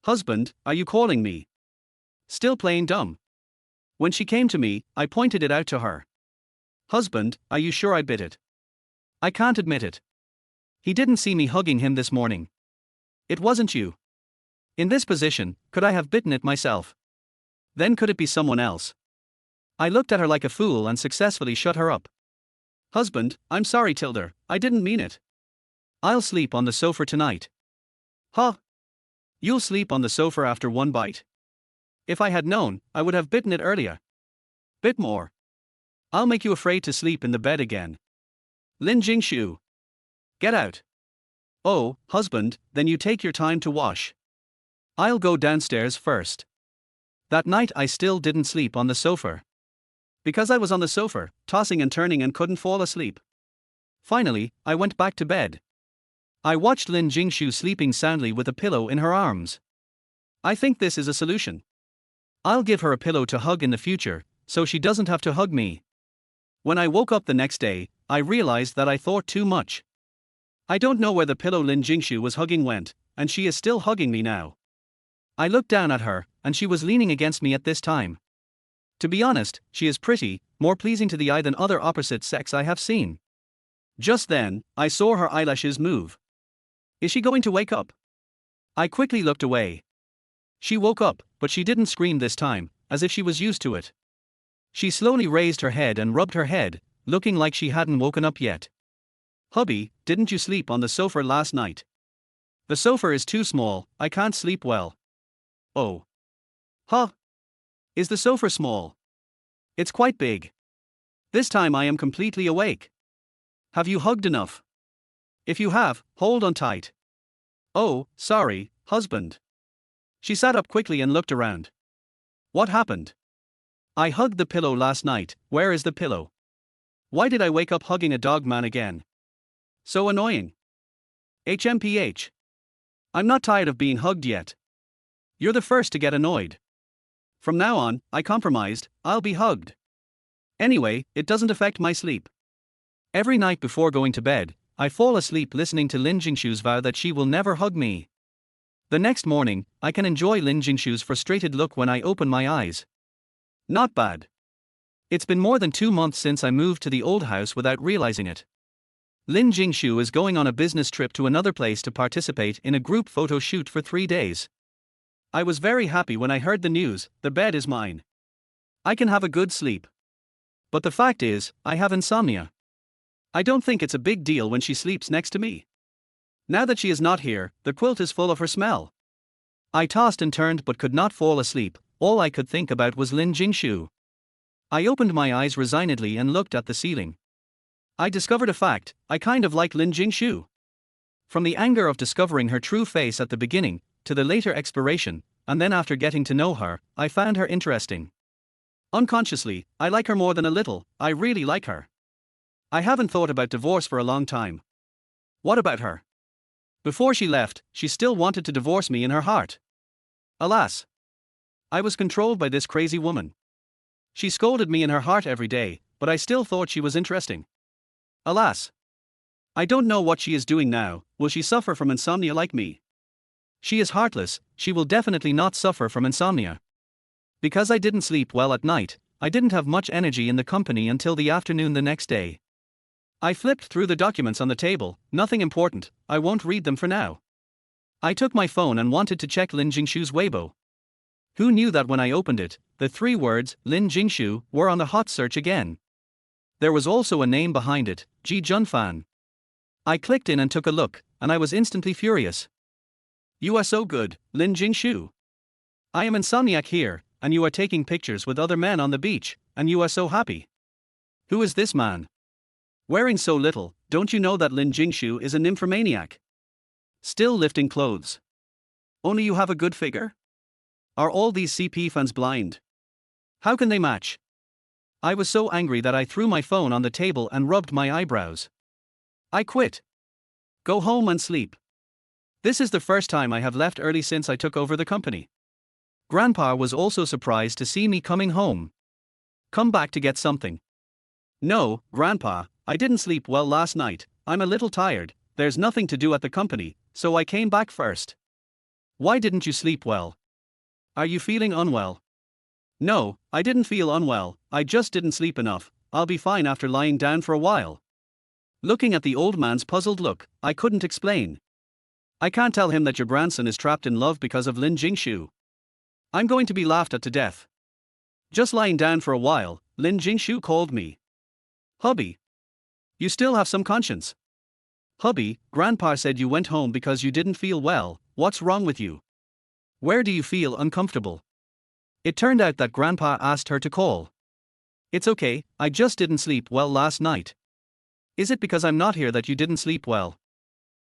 A: Husband, are you calling me? Still playing dumb. When she came to me, I pointed it out to her. Husband, are you sure I bit it? I can't admit it. He didn't see me hugging him this morning. It wasn't you. In this position, could I have bitten it myself? Then could it be someone else? I looked at her like a fool and successfully shut her up. Husband, I'm sorry Tilda, I didn't mean it. I'll sleep on the sofa tonight. Huh? You'll sleep on the sofa after one bite? If I had known, I would have bitten it earlier. Bit more. I'll make you afraid to sleep in the bed again. Lin Jingshu. Get out. Oh, husband, then you take your time to wash. I'll go downstairs first. That night I still didn't sleep on the sofa. Because I was on the sofa, tossing and turning and couldn't fall asleep. Finally, I went back to bed. I watched Lin Jingshu sleeping soundly with a pillow in her arms. I think this is a solution. I'll give her a pillow to hug in the future, so she doesn't have to hug me. When I woke up the next day, I realized that I thought too much. I don't know where the pillow Lin Jingshu was hugging went, and she is still hugging me now. I looked down at her, and she was leaning against me at this time. To be honest, she is pretty, more pleasing to the eye than other opposite sex I have seen. Just then, I saw her eyelashes move. Is she going to wake up? I quickly looked away. She woke up, but she didn't scream this time, as if she was used to it. She slowly raised her head and rubbed her head, looking like she hadn't woken up yet. Hubby, didn't you sleep on the sofa last night? The sofa is too small, I can't sleep well. Oh. Huh? Is the sofa small? It's quite big. This time I am completely awake. Have you hugged enough? If you have, hold on tight. Oh, sorry, husband. She sat up quickly and looked around. What happened? I hugged the pillow last night, where is the pillow? Why did I wake up hugging a dog man again? So annoying. HMPH. I'm not tired of being hugged yet. You're the first to get annoyed. From now on, I compromised, I'll be hugged. Anyway, it doesn't affect my sleep. Every night before going to bed, I fall asleep listening to Lin Jingshu's vow that she will never hug me. The next morning, I can enjoy Lin Jingshu's frustrated look when I open my eyes. Not bad. It's been more than 2 months since I moved to the old house without realizing it. Lin Jingshu is going on a business trip to another place to participate in a group photo shoot for 3 days. I was very happy when I heard the news, the bed is mine. I can have a good sleep. But the fact is, I have insomnia. I don't think it's a big deal when she sleeps next to me. Now that she is not here, the quilt is full of her smell. I tossed and turned but could not fall asleep, all I could think about was Lin Jingshu. I opened my eyes resignedly and looked at the ceiling. I discovered a fact, I kind of like Lin Jingshu. From the anger of discovering her true face at the beginning, to the later exploration, and then after getting to know her, I found her interesting. Unconsciously, I like her more than a little, I really like her. I haven't thought about divorce for a long time. What about her? Before she left, she still wanted to divorce me in her heart. Alas. I was controlled by this crazy woman. She scolded me in her heart every day, but I still thought she was interesting. Alas. I don't know what she is doing now. Will she suffer from insomnia like me? She is heartless, she will definitely not suffer from insomnia. Because I didn't sleep well at night, I didn't have much energy in the company until the afternoon the next day. I flipped through the documents on the table, nothing important, I won't read them for now. I took my phone and wanted to check Lin Jingshu's Weibo. Who knew that when I opened it, the 3 words, Lin Jingshu, were on the hot search again. There was also a name behind it, Ji Junfan. I clicked in and took a look, and I was instantly furious. You are so good, Lin Jingshu. I am insomniac here, and you are taking pictures with other men on the beach, and you are so happy. Who is this man? Wearing so little, don't you know that Lin Jingshu is a nymphomaniac? Still lifting clothes. Only you have a good figure? Are all these CP fans blind? How can they match? I was so angry that I threw my phone on the table and rubbed my eyebrows. I quit. Go home and sleep. This is the first time I have left early since I took over the company. Grandpa was also surprised to see me coming home. Come back to get something. No, Grandpa, I didn't sleep well last night, I'm a little tired, there's nothing to do at the company, so I came back first. Why didn't you sleep well? Are you feeling unwell? No, I didn't feel unwell, I just didn't sleep enough, I'll be fine after lying down for a while. Looking at the old man's puzzled look, I couldn't explain. I can't tell him that your grandson is trapped in love because of Lin Jingshu. I'm going to be laughed at to death. Just lying down for a while, Lin Jingshu called me. Hubby. You still have some conscience. Hubby, Grandpa said you went home because you didn't feel well, what's wrong with you? Where do you feel uncomfortable? It turned out that Grandpa asked her to call. It's okay, I just didn't sleep well last night. Is it because I'm not here that you didn't sleep well?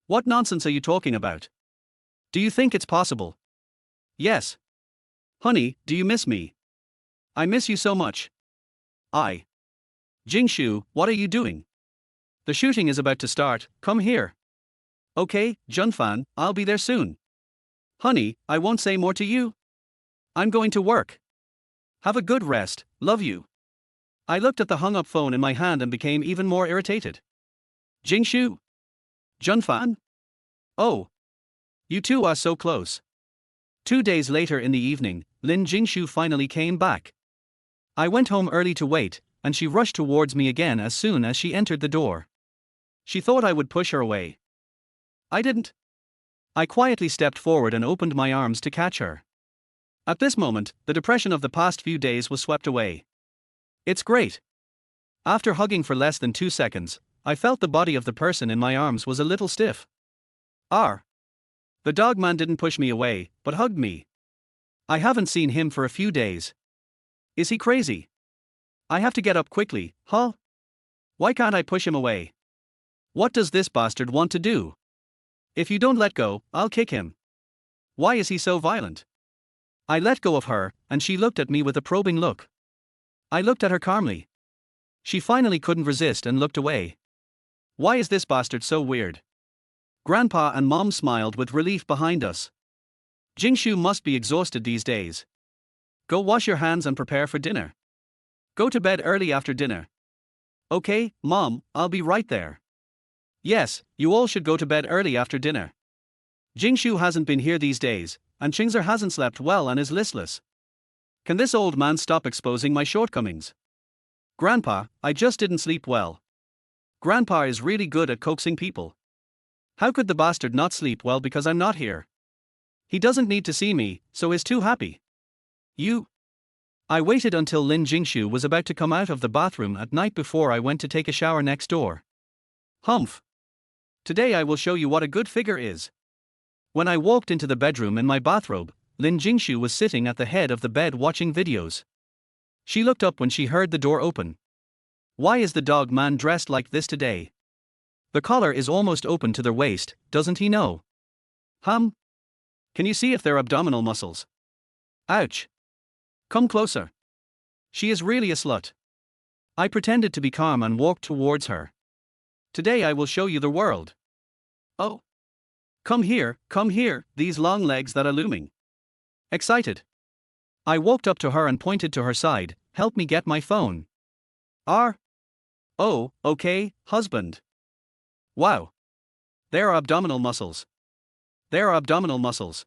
A: What nonsense are you talking about? Do you think it's possible? Yes. Honey, do you miss me? I miss you so much. Jingshu, what are you doing? The shooting is about to start, come here. Okay, Junfan, I'll be there soon. Honey, I won't say more to you. I'm going to work. Have a good rest, love you. I looked at the hung-up phone in my hand and became even more irritated. Jingshu? Junfan? Oh. You two are so close. 2 days later in the evening, Lin Jingshu finally came back. I went home early to wait, and she rushed towards me again as soon as she entered the door. She thought I would push her away. I didn't. I quietly stepped forward and opened my arms to catch her. At this moment, the depression of the past few days was swept away. It's great. After hugging for less than 2 seconds, I felt the body of the person in my arms was a little stiff. The dog man didn't push me away, but hugged me. I haven't seen him for a few days. Is he crazy? I have to get up quickly, huh? Why can't I push him away? What does this bastard want to do? If you don't let go, I'll kick him. Why is he so violent? I let go of her, and she looked at me with a probing look. I looked at her calmly. She finally couldn't resist and looked away. Why is this bastard so weird? Grandpa and Mom smiled with relief behind us. Jingshu must be exhausted these days. Go wash your hands and prepare for dinner. Go to bed early after dinner. Okay, Mom, I'll be right there. Yes, you all should go to bed early after dinner. Jingshu hasn't been here these days, and Chingzer hasn't slept well and is listless. Can this old man stop exposing my shortcomings? Grandpa, I just didn't sleep well. Grandpa is really good at coaxing people. How could the bastard not sleep well because I'm not here? He doesn't need to see me, so is too happy. I waited until Lin Jingshu was about to come out of the bathroom at night before I went to take a shower next door. Humph. Today I will show you what a good figure is. When I walked into the bedroom in my bathrobe, Lin Jingshu was sitting at the head of the bed watching videos. She looked up when she heard the door open. Why is the dog man dressed like this today? The collar is almost open to their waist, doesn't he know? Can you see if they're abdominal muscles? Ouch. Come closer. She is really a slut. I pretended to be calm and walked towards her. Today I will show you the world. Oh. Come here, these long legs that are looming. Excited. I walked up to her and pointed to her side. Help me get my phone. Oh, okay, husband. Wow. There are abdominal muscles. There are abdominal muscles.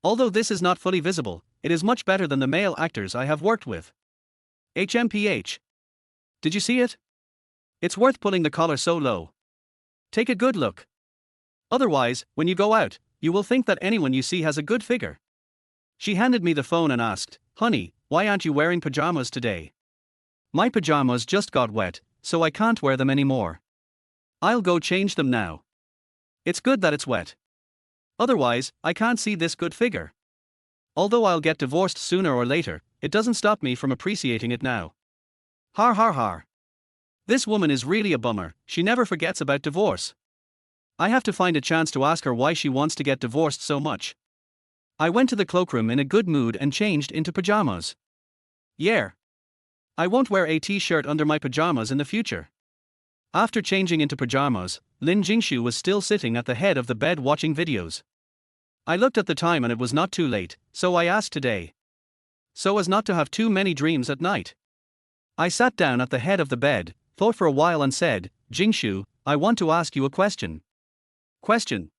A: Although this is not fully visible, it is much better than the male actors I have worked with. HMPH. Did you see it? It's worth pulling the collar so low. Take a good look. Otherwise, when you go out, you will think that anyone you see has a good figure. She handed me the phone and asked, "Honey, why aren't you wearing pajamas today?" My pajamas just got wet, so I can't wear them anymore. I'll go change them now. It's good that it's wet. Otherwise, I can't see this good figure. Although I'll get divorced sooner or later, it doesn't stop me from appreciating it now. Har har har. This woman is really a bummer, she never forgets about divorce. I have to find a chance to ask her why she wants to get divorced so much. I went to the cloakroom in a good mood and changed into pajamas. Yeah. I won't wear a t-shirt under my pajamas in the future. After changing into pajamas, Lin Jingshu was still sitting at the head of the bed watching videos. I looked at the time and it was not too late, so I asked today. So as not to have too many dreams at night. I sat down at the head of the bed, thought for a while and said, "Jingshu, I want to ask you a question." Question.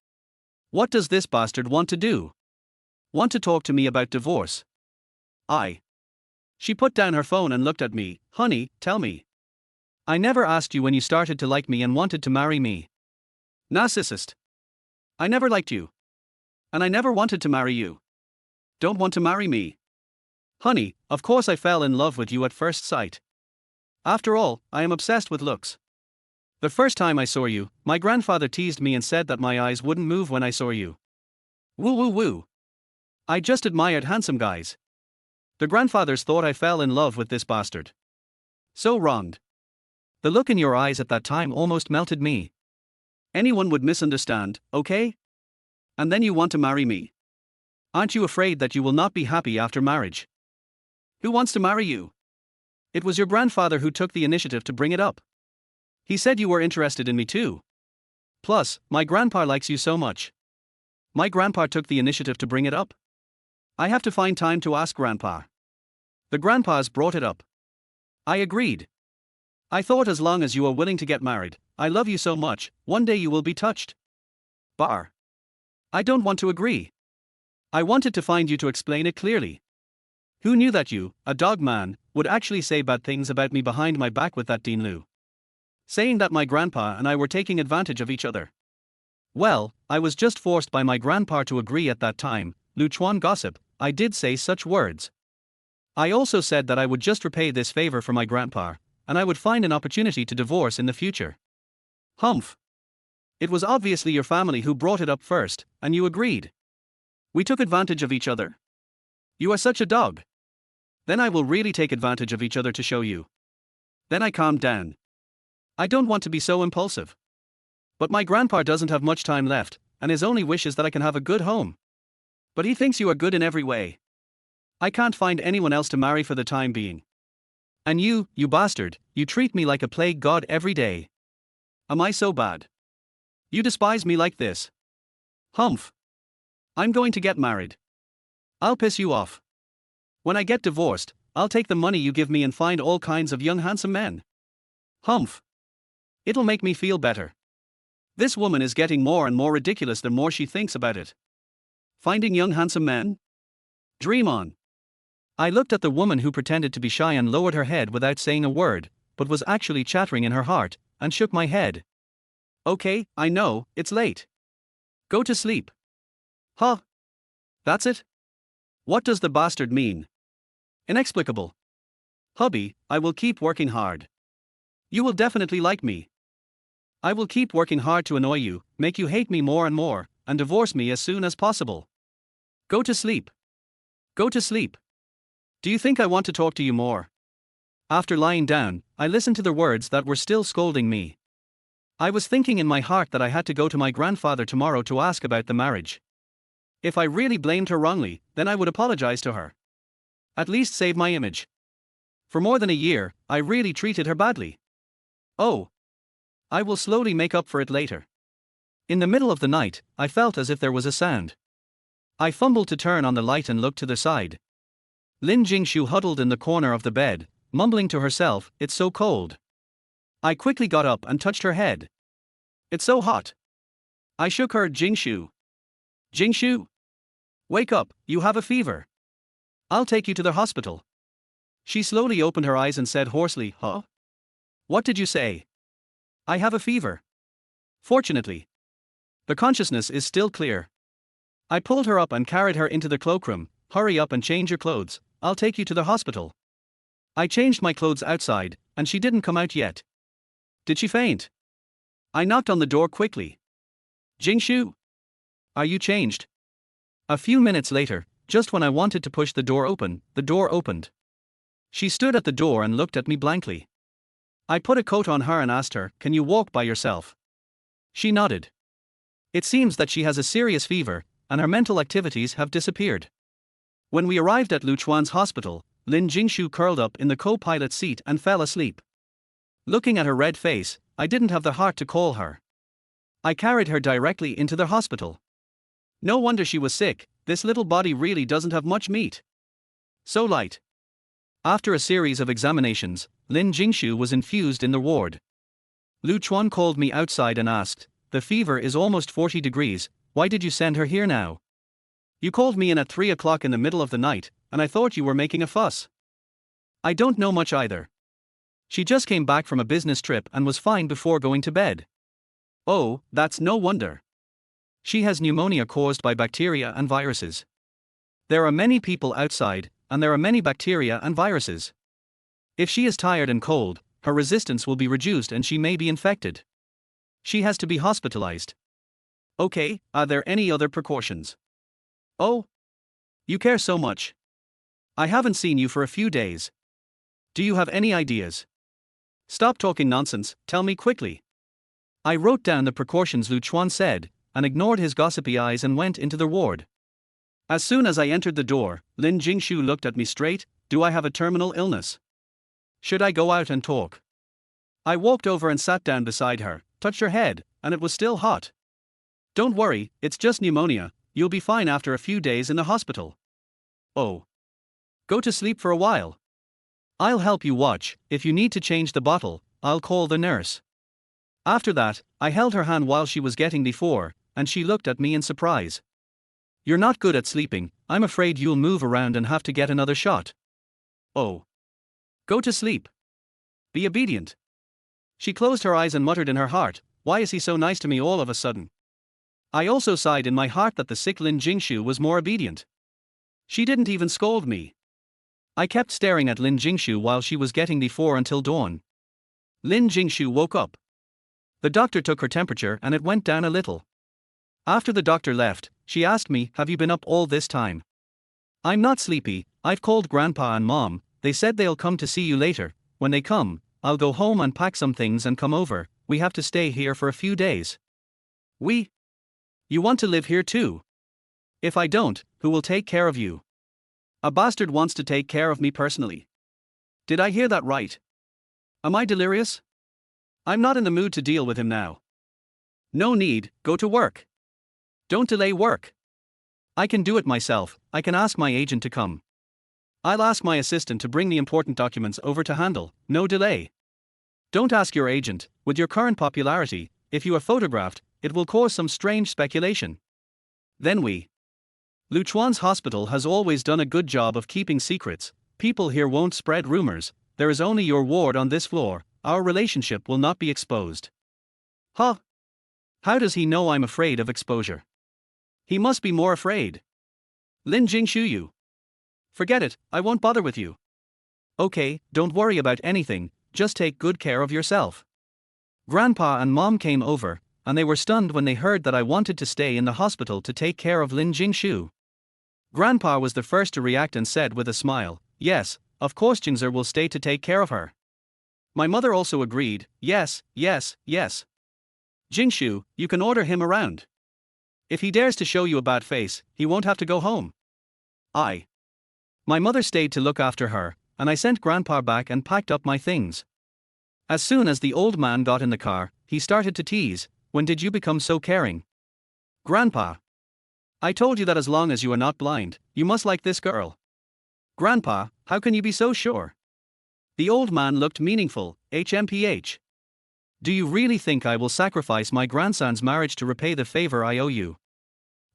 A: What does this bastard want to do? Want to talk to me about divorce? She put down her phone and looked at me. "Honey, tell me. I never asked you when you started to like me and wanted to marry me." Narcissist. I never liked you. And I never wanted to marry you. Don't want to marry me. Honey, of course I fell in love with you at first sight. After all, I am obsessed with looks. The first time I saw you, my grandfather teased me and said that my eyes wouldn't move when I saw you. Woo woo woo. I just admired handsome guys. The grandfathers thought I fell in love with this bastard. So wronged. The look in your eyes at that time almost melted me. Anyone would misunderstand, okay? And then you want to marry me. Aren't you afraid that you will not be happy after marriage? Who wants to marry you? It was your grandfather who took the initiative to bring it up. He said you were interested in me too. Plus, my grandpa likes you so much. My grandpa took the initiative to bring it up. I have to find time to ask grandpa. The grandpas brought it up. I agreed. I thought as long as you are willing to get married, I love you so much, one day you will be touched. Bar. I don't want to agree. I wanted to find you to explain it clearly. Who knew that you, a dog man, would actually say bad things about me behind my back with that Dean Lu? Saying that my grandpa and I were taking advantage of each other. Well, I was just forced by my grandpa to agree at that time. Lu Chuan gossip, I did say such words. I also said that I would just repay this favor for my grandpa, and I would find an opportunity to divorce in the future. Humph. It was obviously your family who brought it up first, and you agreed. We took advantage of each other. You are such a dog. Then I will really take advantage of each other to show you. Then I calmed down. I don't want to be so impulsive. But my grandpa doesn't have much time left, and his only wish is that I can have a good home. But he thinks you are good in every way. I can't find anyone else to marry for the time being. And you bastard, you treat me like a plague god every day. Am I so bad? You despise me like this. Humph. I'm going to get married. I'll piss you off. When I get divorced, I'll take the money you give me and find all kinds of young handsome men. Humph. It'll make me feel better. This woman is getting more and more ridiculous the more she thinks about it. Finding young handsome men? Dream on. I looked at the woman who pretended to be shy and lowered her head without saying a word, but was actually chattering in her heart, and shook my head. Okay, I know, it's late. Go to sleep. Huh? That's it? What does the bastard mean? Inexplicable. Hubby, I will keep working hard. You will definitely like me. I will keep working hard to annoy you, make you hate me more and more, and divorce me as soon as possible. Go to sleep. Go to sleep. Do you think I want to talk to you more? After lying down, I listened to the words that were still scolding me. I was thinking in my heart that I had to go to my grandfather tomorrow to ask about the marriage. If I really blamed her wrongly, then I would apologize to her. At least save my image. For more than a year, I really treated her badly. Oh. I will slowly make up for it later. In the middle of the night, I felt as if there was a sound. I fumbled to turn on the light and looked to the side. Lin Jingshu huddled in the corner of the bed, mumbling to herself, "It's so cold." I quickly got up and touched her head. "It's so hot." I shook her. "Jingshu. Jingshu. Wake up, you have a fever. I'll take you to the hospital." She slowly opened her eyes and said hoarsely, "Huh? What did you say?" "I have a fever." Fortunately, the consciousness is still clear. I pulled her up and carried her into the cloakroom. "Hurry up and change your clothes, I'll take you to the hospital." I changed my clothes outside, and she didn't come out yet. Did she faint? I knocked on the door quickly. "Jingshu? Are you changed?" A few minutes later, just when I wanted to push the door opened. She stood at the door and looked at me blankly. I put a coat on her and asked her, "Can you walk by yourself?" She nodded. It seems that she has a serious fever, and her mental activities have disappeared. When we arrived at Luchuan's hospital, Lin Jingshu curled up in the co-pilot seat and fell asleep. Looking at her red face, I didn't have the heart to call her. I carried her directly into the hospital. No wonder she was sick, this little body really doesn't have much meat. So light. After a series of examinations, Lin Jingshu was infused in the ward. Luchuan called me outside and asked, "The fever is almost 40 degrees, why did you send her here now? You called me in at 3 o'clock in the middle of the night, and I thought you were making a fuss." "I don't know much either. She just came back from a business trip and was fine before going to bed." "Oh, that's no wonder. She has pneumonia caused by bacteria and viruses. There are many people outside, and there are many bacteria and viruses. If she is tired and cold, her resistance will be reduced and she may be infected. She has to be hospitalized." "Okay, are there any other precautions?" "Oh, you care so much. I haven't seen you for a few days. Do you have any ideas? Stop talking nonsense, tell me quickly." I wrote down the precautions Luchuan said, and ignored his gossipy eyes and went into the ward. As soon as I entered the door, Lin Jingshu looked at me straight. "Do I have a terminal illness? Should I go out and talk?" I walked over and sat down beside her, touched her head, and it was still hot. "Don't worry, it's just pneumonia, you'll be fine after a few days in the hospital." "Oh. Go to sleep for a while. I'll help you watch. If you need to change the bottle, I'll call the nurse." After that, I held her hand while she was getting the four, and she looked at me in surprise. "You're not good at sleeping, I'm afraid you'll move around and have to get another shot." "Oh. Go to sleep. Be obedient." She closed her eyes and muttered in her heart, "Why is he so nice to me all of a sudden?" I also sighed in my heart that the sick Lin Jingshu was more obedient. She didn't even scold me. I kept staring at Lin Jingshu while she was getting the four until dawn. Lin Jingshu woke up. The doctor took her temperature and it went down a little. After the doctor left, she asked me, "Have you been up all this time?" "I'm not sleepy, I've called Grandpa and Mom, they said they'll come to see you later. When they come, I'll go home and pack some things and come over. We have to stay here for a few days." You want to live here too?" "If I don't, who will take care of you?" "A bastard wants to take care of me personally." Did I hear that right? Am I delirious? I'm not in the mood to deal with him now. No need, go to work. Don't delay work. I can do it myself, I can ask my agent to come. I'll ask my assistant to bring the important documents over to handle, no delay. Don't ask your agent, with your current popularity, if you are photographed, it will cause some strange speculation. Then Luchuan's hospital has always done a good job of keeping secrets, people here won't spread rumors, there is only your ward on this floor, our relationship will not be exposed. Huh? How does he know I'm afraid of exposure? He must be more afraid. Lin Jingshu you. Forget it, I won't bother with you. Okay, don't worry about anything, just take good care of yourself. Grandpa and Mom came over, and they were stunned when they heard that I wanted to stay in the hospital to take care of Lin Jingshu. Grandpa was the first to react and said with a smile, "Yes, of course Jingzer will stay to take care of her." My mother also agreed, "Yes, yes, yes." Jingshu, you can order him around. If he dares to show you a bad face, he won't have to go home. My mother stayed to look after her, and I sent Grandpa back and packed up my things. As soon as the old man got in the car, he started to tease, "When did you become so caring?" "Grandpa, I told you that as long as you are not blind, you must like this girl." "Grandpa, how can you be so sure?" The old man looked meaningful. HMPH. "Do you really think I will sacrifice my grandson's marriage to repay the favor I owe you?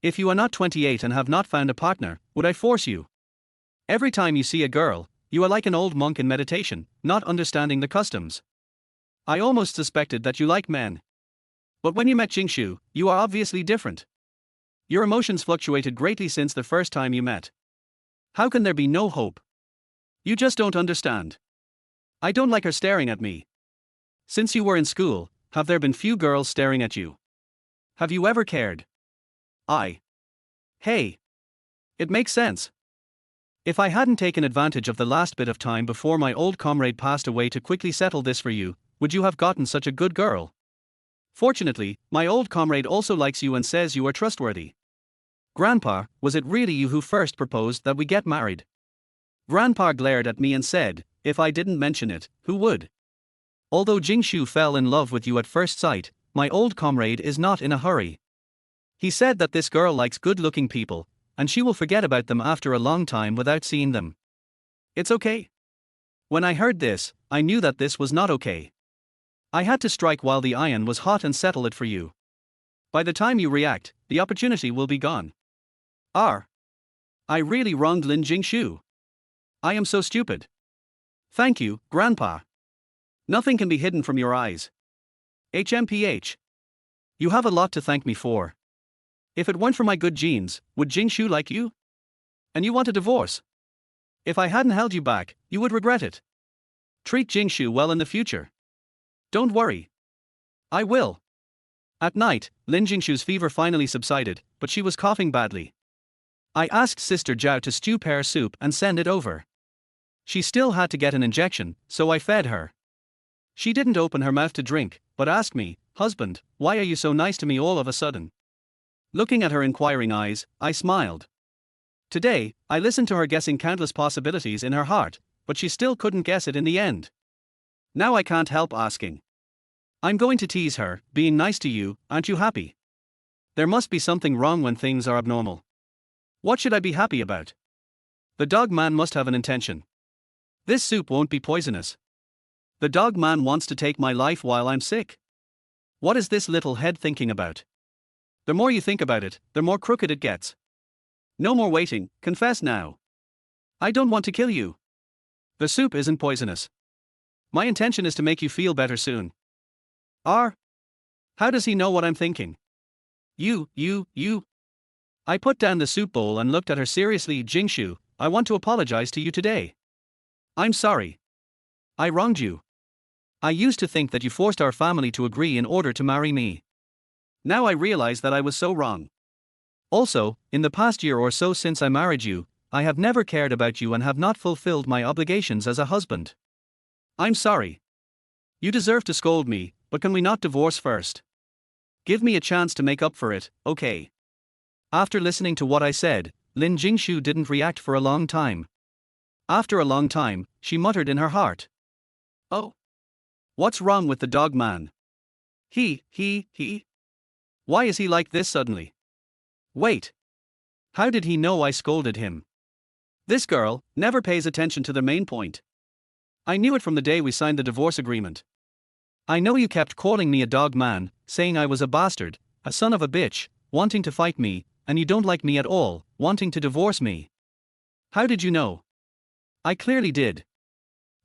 A: If you are not 28 and have not found a partner, would I force you? Every time you see a girl, you are like an old monk in meditation, not understanding the customs. I almost suspected that you like men. But when you met Jingshu, you are obviously different. Your emotions fluctuated greatly since the first time you met. How can there be no hope? You just don't understand. I don't like her staring at me. Since you were in school, have there been few girls staring at you? Have you ever cared?" Hey. It makes sense. If I hadn't taken advantage of the last bit of time before my old comrade passed away to quickly settle this for you, would you have gotten such a good girl? Fortunately, my old comrade also likes you and says you are trustworthy. Grandpa, was it really you who first proposed that we get married? Grandpa glared at me and said, "If I didn't mention it, who would?" Although Jingshu fell in love with you at first sight, my old comrade is not in a hurry. He said that this girl likes good-looking people, and she will forget about them after a long time without seeing them. It's okay. When I heard this, I knew that this was not okay. I had to strike while the iron was hot and settle it for you. By the time you react, the opportunity will be gone. I really wronged Lin Jingshu. I am so stupid. Thank you, Grandpa. Nothing can be hidden from your eyes. HMPH. You have a lot to thank me for. If it weren't for my good genes, would Jingshu like you? And you want a divorce? If I hadn't held you back, you would regret it. Treat Jingshu well in the future. Don't worry. I will. At night, Lin Jingshu's fever finally subsided, but she was coughing badly. I asked Sister Zhao to stew pear soup and send it over. She still had to get an injection, so I fed her. She didn't open her mouth to drink, but asked me, "Husband, why are you so nice to me all of a sudden?" Looking at her inquiring eyes, I smiled. Today, I listened to her guessing countless possibilities in her heart, but she still couldn't guess it in the end. Now I can't help asking. I'm going to tease her, being nice to you, aren't you happy? There must be something wrong when things are abnormal. What should I be happy about? The dog man must have an intention. This soup won't be poisonous. The dog man wants to take my life while I'm sick. What is this little head thinking about? The more you think about it, the more crooked it gets. No more waiting, confess now. I don't want to kill you. The soup isn't poisonous. My intention is to make you feel better soon. How does he know what I'm thinking? You. I put down the soup bowl and looked at her seriously. Jingshu, I want to apologize to you today. I'm sorry. I wronged you. I used to think that you forced our family to agree in order to marry me. Now I realize that I was so wrong. Also, in the past year or so since I married you, I have never cared about you and have not fulfilled my obligations as a husband. I'm sorry. You deserve to scold me, but can we not divorce first? Give me a chance to make up for it, okay? After listening to what I said, Lin Jingshu didn't react for a long time. After a long time, she muttered in her heart. Oh. What's wrong with the dog man? He. Why is he like this suddenly? Wait. How did he know I scolded him? This girl never pays attention to the main point. I knew it from the day we signed the divorce agreement. I know you kept calling me a dog man, saying I was a bastard, a son of a bitch, wanting to fight me, and you don't like me at all, wanting to divorce me. How did you know? I clearly did.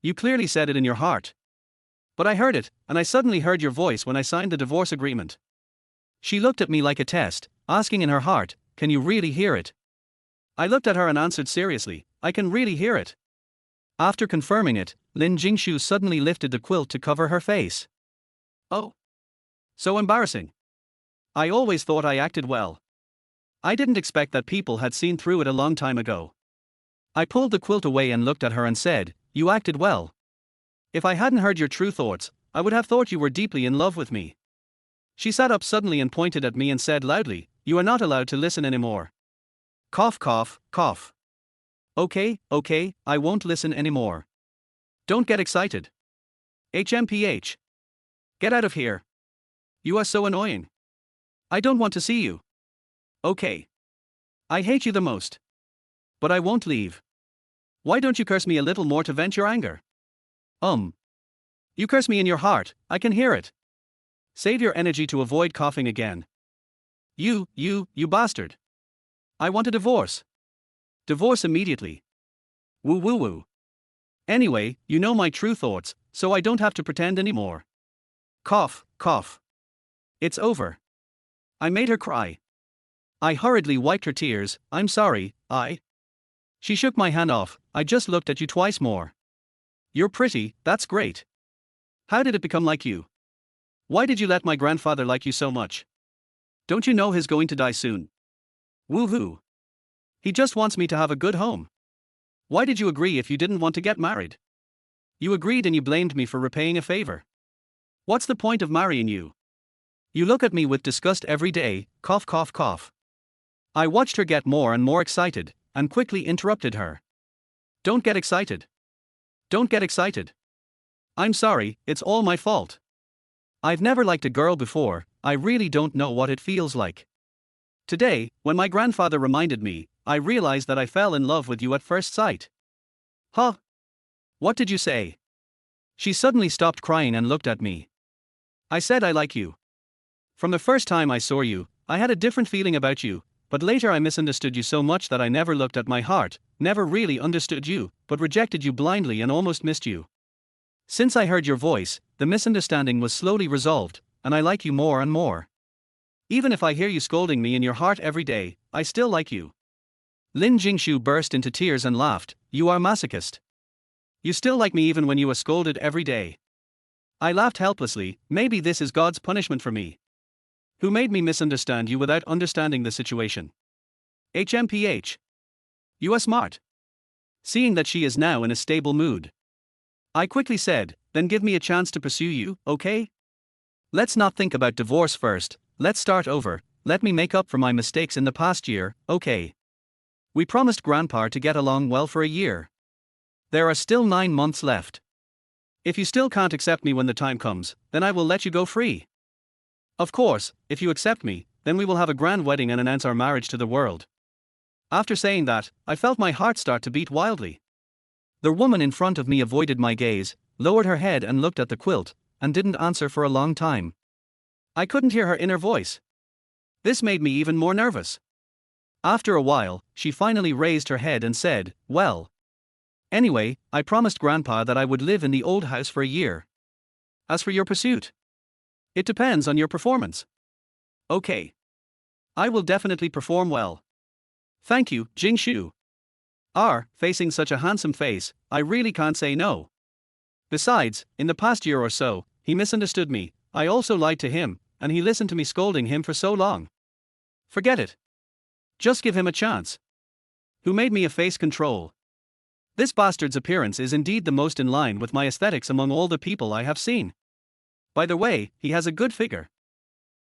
A: You clearly said it in your heart. But I heard it, and I suddenly heard your voice when I signed the divorce agreement. She looked at me like a test, asking in her heart, "Can you really hear it?" I looked at her and answered seriously, "I can really hear it." After confirming it, Lin Jingshu suddenly lifted the quilt to cover her face. Oh. So embarrassing. I always thought I acted well. I didn't expect that people had seen through it a long time ago. I pulled the quilt away and looked at her and said, "You acted well. If I hadn't heard your true thoughts, I would have thought you were deeply in love with me." She sat up suddenly and pointed at me and said loudly, "You are not allowed to listen anymore." Cough, cough, cough. Okay, I won't listen anymore. Don't get excited. HMPH. Get out of here. You are so annoying. I don't want to see you. Okay. I hate you the most. But I won't leave. Why don't you curse me a little more to vent your anger? You curse me in your heart, I can hear it. Save your energy to avoid coughing again. You bastard. I want a divorce. Divorce immediately. Woo woo woo. Anyway, you know my true thoughts, so I don't have to pretend anymore. Cough, cough. It's over. I made her cry. I hurriedly wiped her tears. I'm sorry, She shook my hand off. I just looked at you twice more. You're pretty, that's great. How did it become like you? Why did you let my grandfather like you so much? Don't you know he's going to die soon? Woohoo. He just wants me to have a good home. Why did you agree if you didn't want to get married? You agreed and you blamed me for repaying a favor. What's the point of marrying you? You look at me with disgust every day, cough cough cough. I watched her get more and more excited, and quickly interrupted her. Don't get excited. Don't get excited. I'm sorry, it's all my fault. I've never liked a girl before, I really don't know what it feels like. Today, when my grandfather reminded me, I realized that I fell in love with you at first sight. Huh? What did you say? She suddenly stopped crying and looked at me. I said I like you. From the first time I saw you, I had a different feeling about you, but later I misunderstood you so much that I never looked at my heart, never really understood you, but rejected you blindly and almost missed you. Since I heard your voice, the misunderstanding was slowly resolved, and I like you more and more. Even if I hear you scolding me in your heart every day, I still like you. Lin Jingshu burst into tears and laughed. You are masochist. You still like me even when you are scolded every day. I laughed helplessly. Maybe this is God's punishment for me. Who made me misunderstand you without understanding the situation? HMPH. You are smart. Seeing that she is now in a stable mood, I quickly said, then give me a chance to pursue you, okay? Let's not think about divorce first, let's start over, let me make up for my mistakes in the past year, okay? We promised Grandpa to get along well for a year. There are still 9 months left. If you still can't accept me when the time comes, then I will let you go free. Of course, if you accept me, then we will have a grand wedding and announce our marriage to the world. After saying that, I felt my heart start to beat wildly. The woman in front of me avoided my gaze, lowered her head and looked at the quilt, and didn't answer for a long time. I couldn't hear her inner voice. This made me even more nervous. After a while, she finally raised her head and said, well. Anyway, I promised Grandpa that I would live in the old house for a year. As for your pursuit, it depends on your performance. Okay. I will definitely perform well. Thank you, Jingshu. Facing such a handsome face, I really can't say no. Besides, in the past year or so, he misunderstood me, I also lied to him, and he listened to me scolding him for so long. Forget it. Just give him a chance. Who made me a face control? This bastard's appearance is indeed the most in line with my aesthetics among all the people I have seen. By the way, he has a good figure.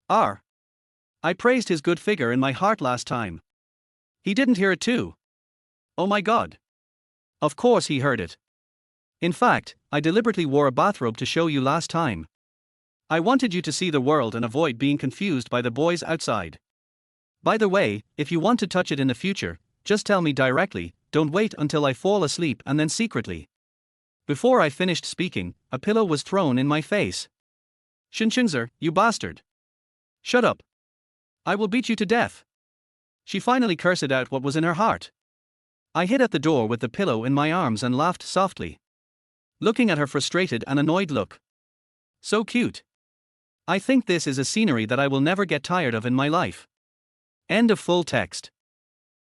A: I praised his good figure in my heart last time. He didn't hear it too. Oh my God. Of course he heard it. In fact, I deliberately wore a bathrobe to show you last time. I wanted you to see the world and avoid being confused by the boys outside. By the way, if you want to touch it in the future, just tell me directly, don't wait until I fall asleep and then secretly. Before I finished speaking, a pillow was thrown in my face. Shinshunzer, you bastard. Shut up. I will beat you to death. She finally cursed out what was in her heart. I hid at the door with the pillow in my arms and laughed softly, looking at her frustrated and annoyed look. So cute. I think this is a scenery that I will never get tired of in my life. End of full text.